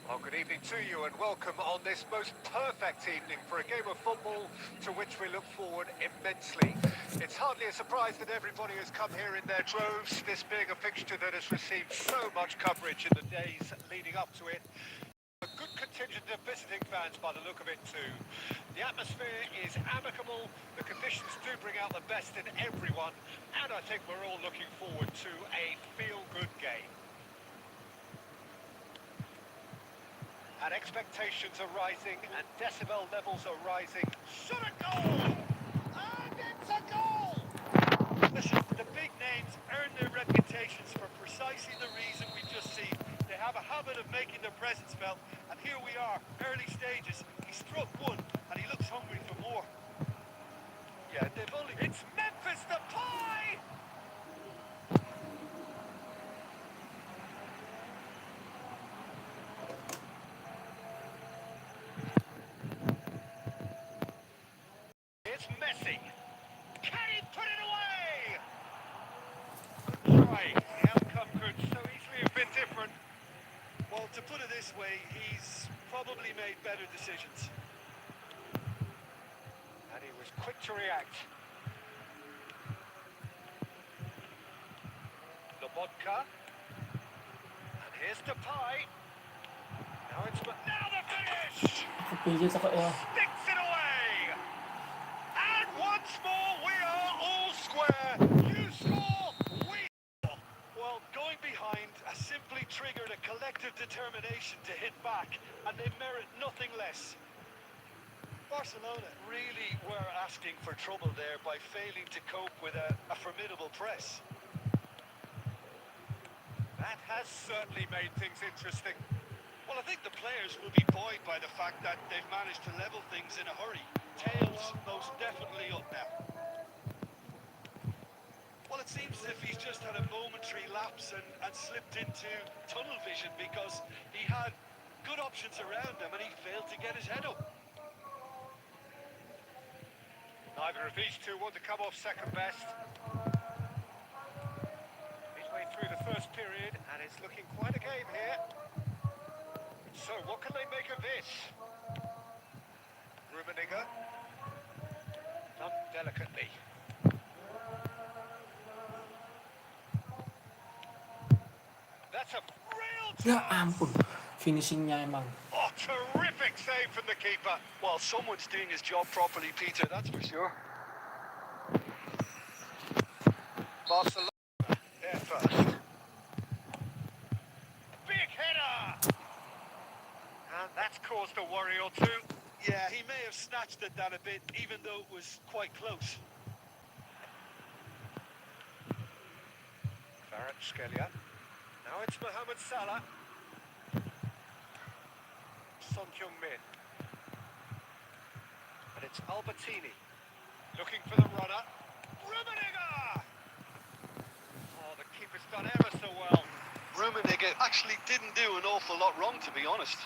Well, good evening to you and welcome on this most perfect evening for a game of football to which we look forward immensely. It's hardly a surprise that everybody has come here in their droves, this being a fixture that has received so much coverage in the days leading up to it. A good contingent of visiting fans by the look of it too. The atmosphere is amicable, the conditions do bring out the best in everyone, and I think we're all looking forward to a feel-good game. And expectations are rising, and decibel levels are rising. Shot a goal! And it's a goal! Listen, the big names earn their reputations for precisely the reason we've just seen. They have a habit of making their presence felt, and here we are, early stages. He struck one, and he looks hungry for more. Yeah, they've only... It's Memphis Depay! It's Messi. Can he put it away? Good try. The outcome could so easily have been different. Well, to put it this way, he's probably made better decisions. And he was quick to react. Lobotka. And here's Depay. Now the finish! Kepiye kok ya. Sticks it away! And once more we are all square. You score, we score. Well, going behind has simply triggered a collective determination to hit back, and they merit nothing less. Barcelona really were asking for trouble there by failing to cope with a formidable press. That has certainly made things interesting. Well, I think the players will be buoyed by the fact that they've managed to level things in a hurry. Tails most definitely up now. Well, it seems as if he's just had a momentary lapse and slipped into tunnel vision because he had good options around him and he failed to get his head up. Neither of these two want to come off second best. Midway through the first period, and it's looking quite a game here. So, what can they make of this? Rummenigge. Done delicately. That's a real Ya chance. ampun, finishingnya emang. Oh, terrific save from the keeper. Well, someone's doing his job properly, Peter, that's for sure. Barcelona there first. Big header! And that's caused a worry or two. Yeah, he may have snatched at that a bit, even though it was quite close. Kvaratskhelia. Now it's Mohamed Salah. Son Heung-min. And it's Albertini. Looking for the runner. Rummenigge! Oh, the keeper's done ever so well. Rummenigge actually didn't do an awful lot wrong, to be honest.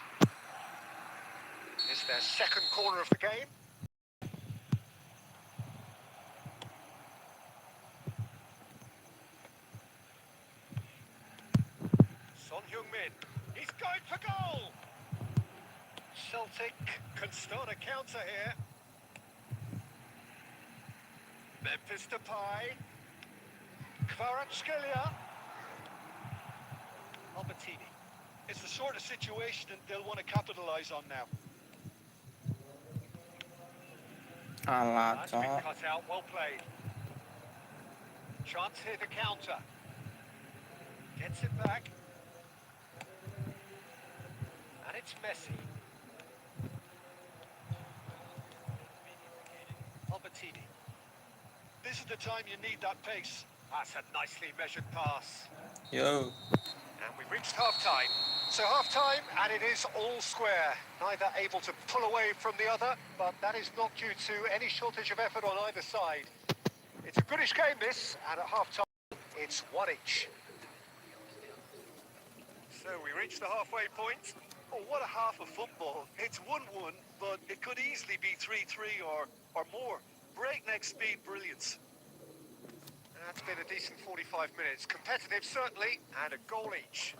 It's their second corner of the game. Son Heung-min. He's going for goal! Celtic can start a counter here. Memphis Depay. Kvaratskhelia. Albertini. It's the sort of situation that they'll want to capitalise on now. Alah, That's been cok. cut out, well played. Chance here to counter. Gets it back. And it's Messi. Albertini. This is the time you need that pace. That's a nicely measured pass. Yo. And we've reached half-time. So half-time, and it is all square. Neither able to pull away from the other, but that is not due to any shortage of effort on either side. It's a goodish game, this, and at half-time, it's one each. So we reach the halfway point. Oh, what a half of football. It's 1-1, but it could easily be 3-3 or more. Breakneck speed brilliance. That's been a decent 45 minutes. Competitive, certainly, and a goal each.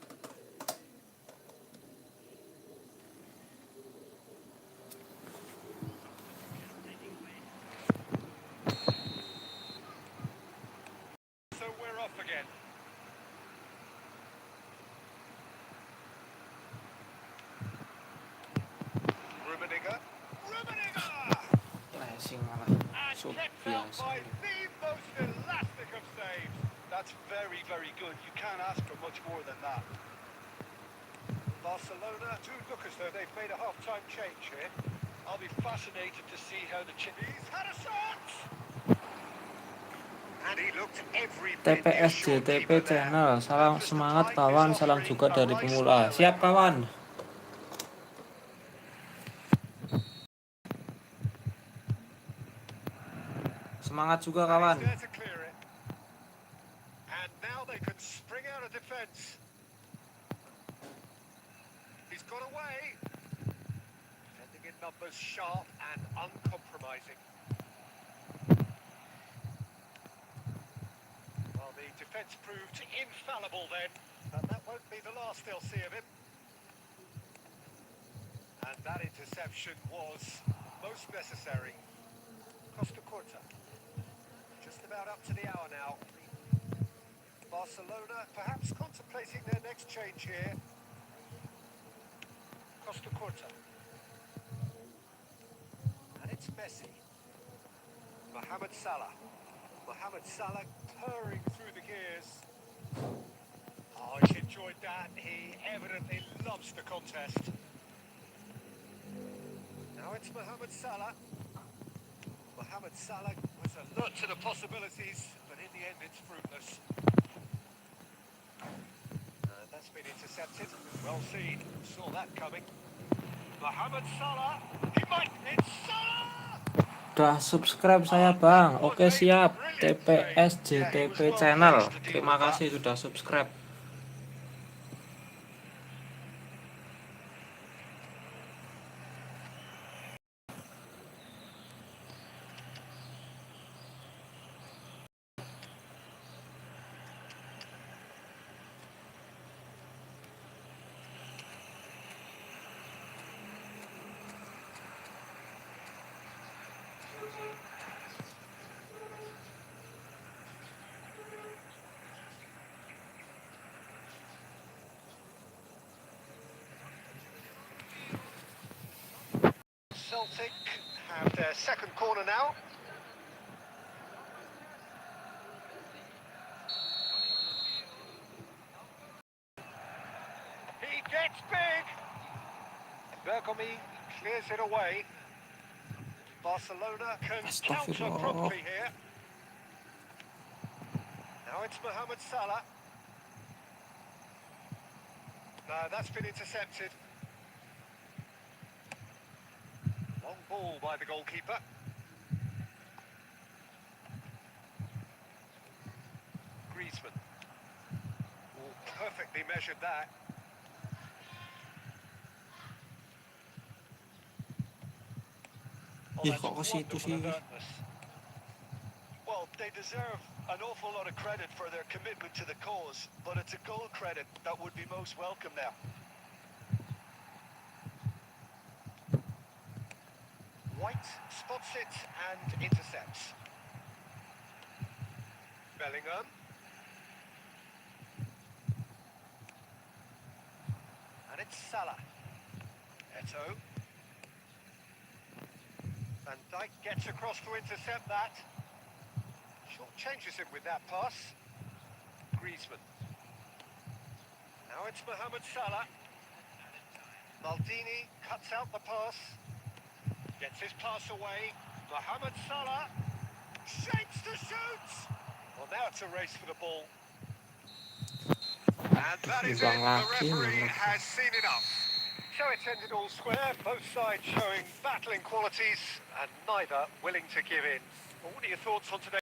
So we're off again. Rummenigge. Rummenigge! Flashing malah. And So kept out biasa. by the most elastic of saves. That's very, very good. You can't ask for much more than that. Barcelona do look as though they've made a half-time change here. I'll be fascinated to see how the He's had a shot! And he looked every bit TPS the assured keeper JTP there. channel. Salam Memphis semangat Depay kawan, is salam offering juga a dari right pemula. smile Siap there. kawan. Semangat juga kawan. He's there to clear it. And now they can spring out of defence. He's got away. Defending in numbers, sharp and uncompromising. Well, the defence proved infallible then, but that won't be the last they'll see of him. And that interception was most necessary. Costa Curta. Just about up to the hour now. Barcelona perhaps contemplating their next change here. Costa Curta. And it's Messi. Mohamed Salah. Mohamed Salah purring through the gears. Oh, he's enjoyed that. He evidently loves the contest. Now it's Mohamed Salah. Mohamed Salah was alert to the possibilities, but in the end it's fruitless. And intercepted. Well seen. Saw that coming. Mohamed Salah. He might. It's Salah. Udah subscribe saya bang. That was Oke a siap. brilliant save. TPS Yeah, he JTP was well channel. placed to deal Terima with that. kasih sudah subscribe. Celtic have their second corner now. He gets big. Bergomi clears it away. Barcelona can counter Astagfirullah. promptly here. Now it's Mohamed Salah. No, that's been intercepted. Long ball by the goalkeeper. Griezmann. Oh, perfectly measured that. Oh, Ih, that's kok ke situ wonderful sih? alertness. Well, they deserve an awful lot of credit for their commitment to the cause, but it's a goal credit that would be most welcome now. White spots it and intercepts. Bellingham. And it's Salah. Eto'o. Van Dijk gets across to intercept that. Short changes him with that pass. Griezmann. Now it's Mohamed Salah. Maldini cuts out the pass. Gets his pass away. Mohamed Salah shapes to shoot. Well, now it's a race for the ball. And that is it. Bang The lagi, referee bang lagi. has seen enough. So it's ended all square, both sides showing battling qualities and neither willing to give in. Well, what are your thoughts on today?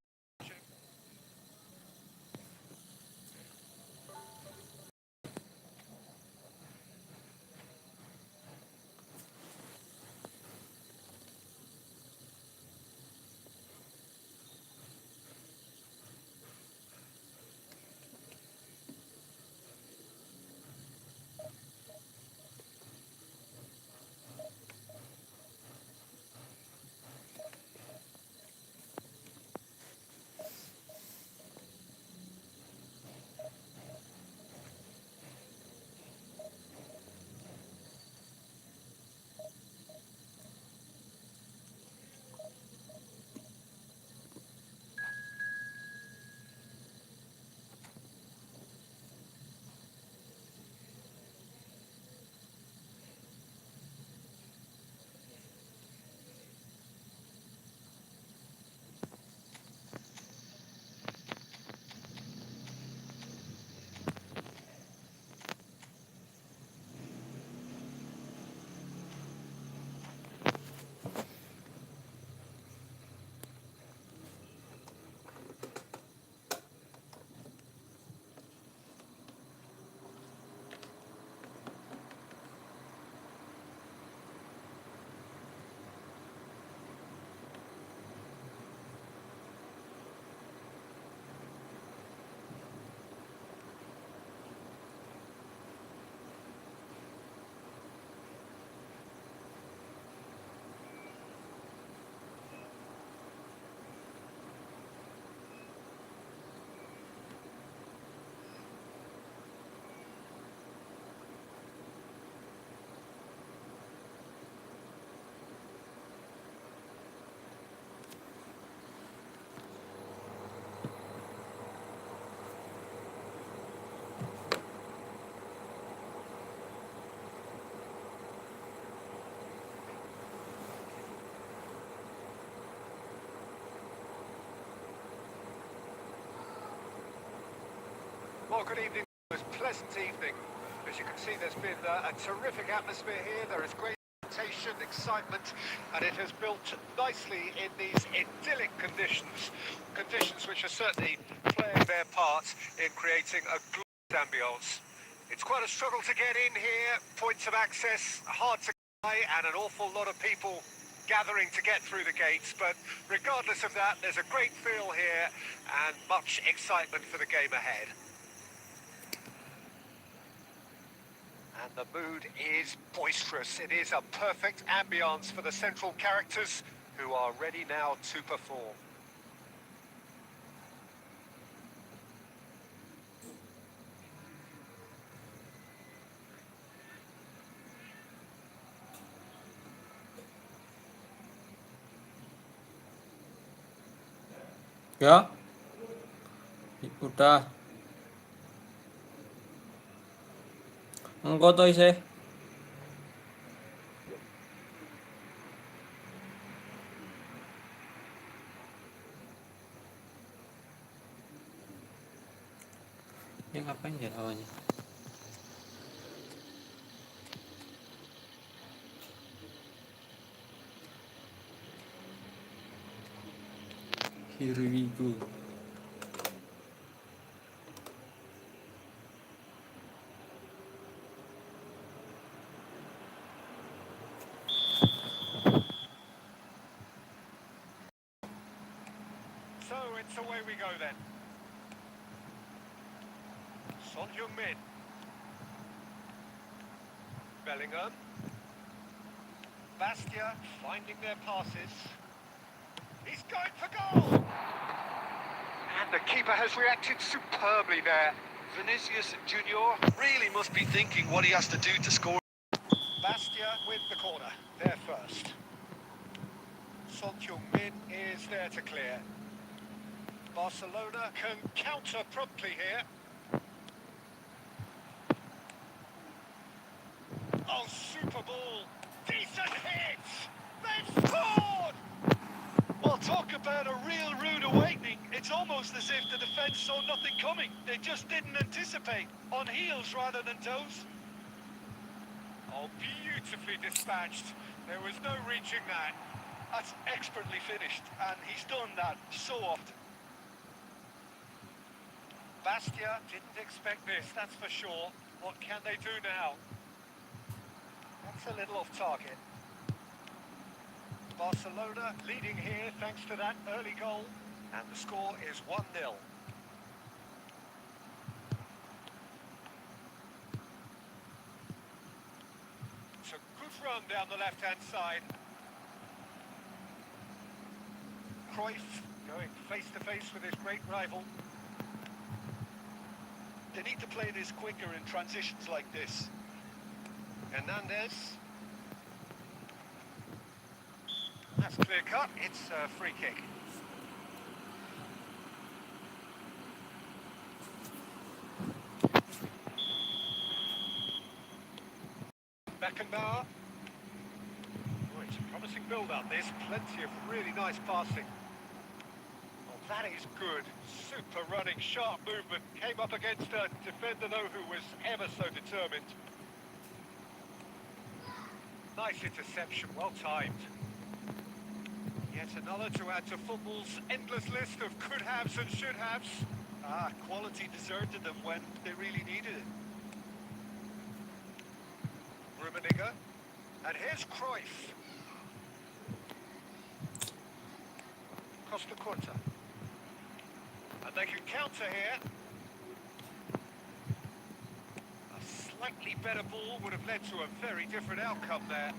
Well, good evening. It was a pleasant evening. As you can See, there's been a terrific atmosphere here. There is great expectation, excitement, and it has built nicely in these idyllic conditions. Conditions which are certainly playing their part in creating a glorious ambience. It's quite a struggle to get in here. Points of access hard to buy, and an awful lot of people gathering to get through the gates. But regardless of that, there's a great feel here and much excitement for the game ahead. And the mood is boisterous. It is a perfect ambience for the central characters who are ready now to perform. Ya, udah. Engko to isih. Ini ngapain ya lawannya? Here we go. So it's away we go then. Son Heung-min. Bellingham. Bastia finding their passes. He's going for goal! And the keeper has reacted superbly there. Vinicius Junior really must be thinking what he has to do to score. Bastia with the corner, there first. Son Heung-min is there to clear. Barcelona can counter promptly here. Oh, super ball. Decent hit! They've scored! Well, talk about a real rude awakening. It's almost as if the defence saw nothing coming. They just didn't anticipate. On heels rather than toes. Oh, beautifully dispatched. There was no reaching that. That's expertly finished, and he's done that so often. Bastia didn't expect this, that's for sure. What can they do now? That's a little off target. Barcelona leading here thanks to that early goal. And the score is 1-0. It's a good run down the left-hand side. Cruyff going face-to-face with his great rival. They need to play this quicker in transitions like this. Hernandez. That's clear cut. It's a free kick. Beckenbauer. Oh, it's a promising build-up. There's plenty of really nice passing. Oh, that is good. Super running, sharp movement. Came up against a defender, though, who was ever so determined. Nice interception, well timed. Yet another to add to football's endless list of could-haves and should-haves. Quality deserted them when they really needed it. Rummenigge. And here's Cruyff. Costa Curta. And they can counter here. A slightly better ball would have led to a very different outcome there.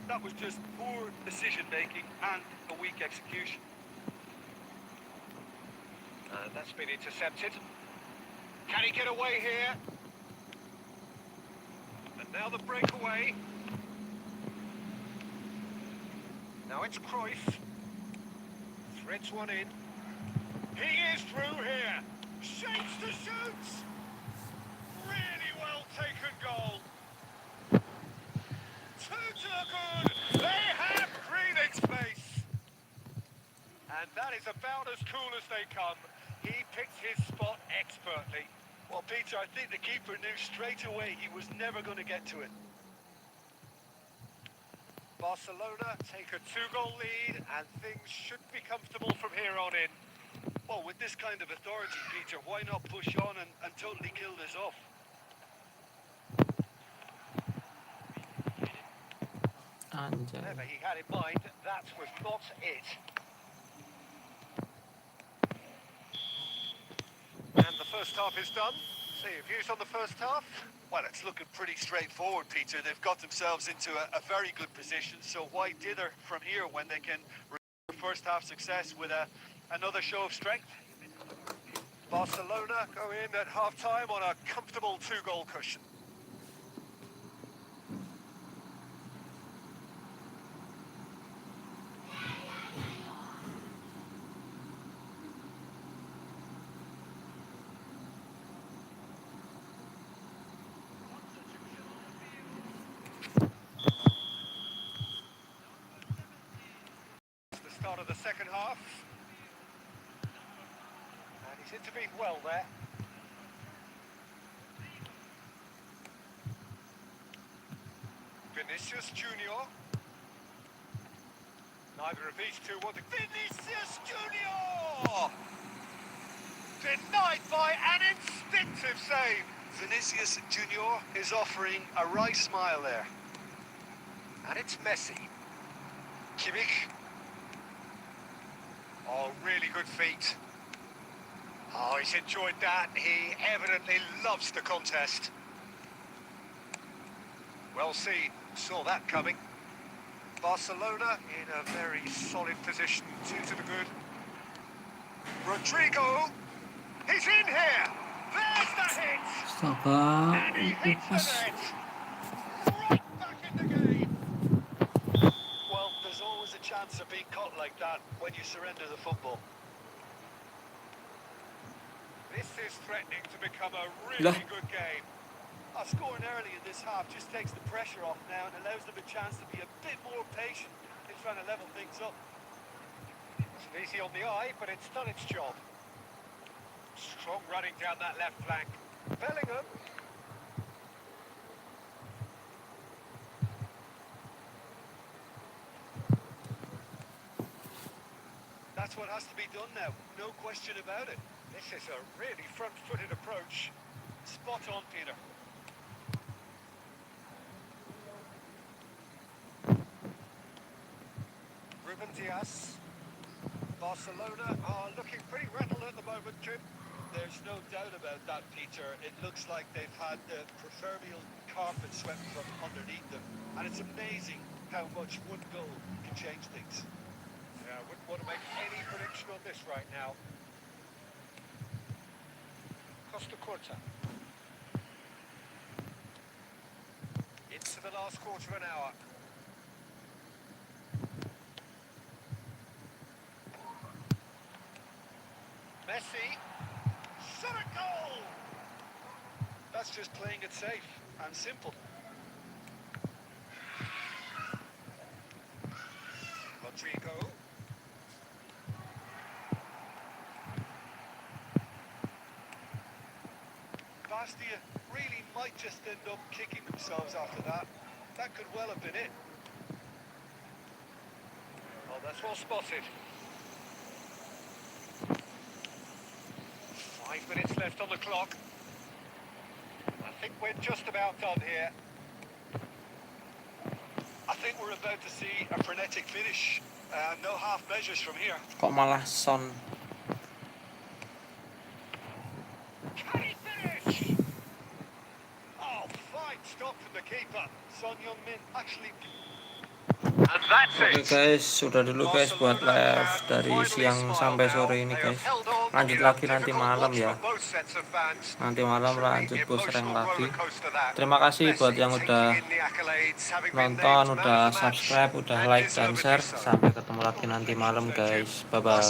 That was just poor decision-making and a weak execution. And that's been intercepted. Can he get away here? And now the breakaway. Now it's Cruyff. Threads one in. He is through here. Shapes to shoot. Really well taken goal. Two to the good. They have breathing space. And that is about as cool as they come. He picked his spot expertly. Well, Peter, I think the keeper knew straight away he was never going to get to it. Barcelona take a 2-goal lead, and things should be comfortable from here on in. Well, with this kind of authority, Peter, why not push on and totally kill this off? Anjay. Whatever he had in mind, that was not it. And the first half is done. So your views on the first half? Well, it's looking pretty straightforward, Peter. They've got themselves into a very good position, so why dither from here when they can repeat first half success with another show of strength? Barcelona go in at half-time on a comfortable 2-goal cushion. It's the start of the second half. And he's intervened well there. Vinicius Junior. Neither of these two want to... Vinicius Junior! Denied by an instinctive save. Vinicius Junior is offering a wry smile there. And it's Messi. Kimmich. Oh, really good feet. Oh, he's enjoyed that. He evidently loves the contest. Well seen. Saw that coming. Barcelona in a very solid position, 2 to the good. Rodrigo. He's in here. There's the hit. Astaga, And he itu hits the pas. net. Right back in the game. Well, there's always a chance of being caught like that when you surrender the football. This is threatening to become a really good game. Scoring early in this half just takes the pressure off now and allows them a chance to be a bit more patient in trying to level things up. It's easy on the eye, but it's done its job. Strong running down that left flank. Bellingham. That's what has to be done now, no question about it. This is a really front-footed approach. Spot on, Peter. Ruben Diaz. Barcelona are looking pretty rattled at the moment, Jim. There's no doubt about that, Peter. It looks like they've had the proverbial carpet swept from underneath them. And it's amazing how much one goal can change things. Yeah, I wouldn't want to make any prediction on this right now. Costa Curta. Into the last quarter of an hour. Messi. Shot a goal! That's just playing it safe and simple. Rodrigo. Bastia really might just end up kicking themselves after that. That could well have been it. Oh, that's well spotted. 5 minutes left on the clock. I think we're just about done here. I think we're about to see a frenetic finish. No half measures from here. Kok malah Son? Can he finish? Oh, fine stop from the keeper. Son Heung-min actually... And that's Oke it. guys, sudah dulu guys buat live dari siang sampai sore ini guys. Lanjut lagi nanti malam ya. Nanti malam lanjut pushrank lagi. Terima kasih buat yang udah nonton, udah subscribe, udah like dan share. Sampai ketemu lagi nanti malam guys. Bye bye.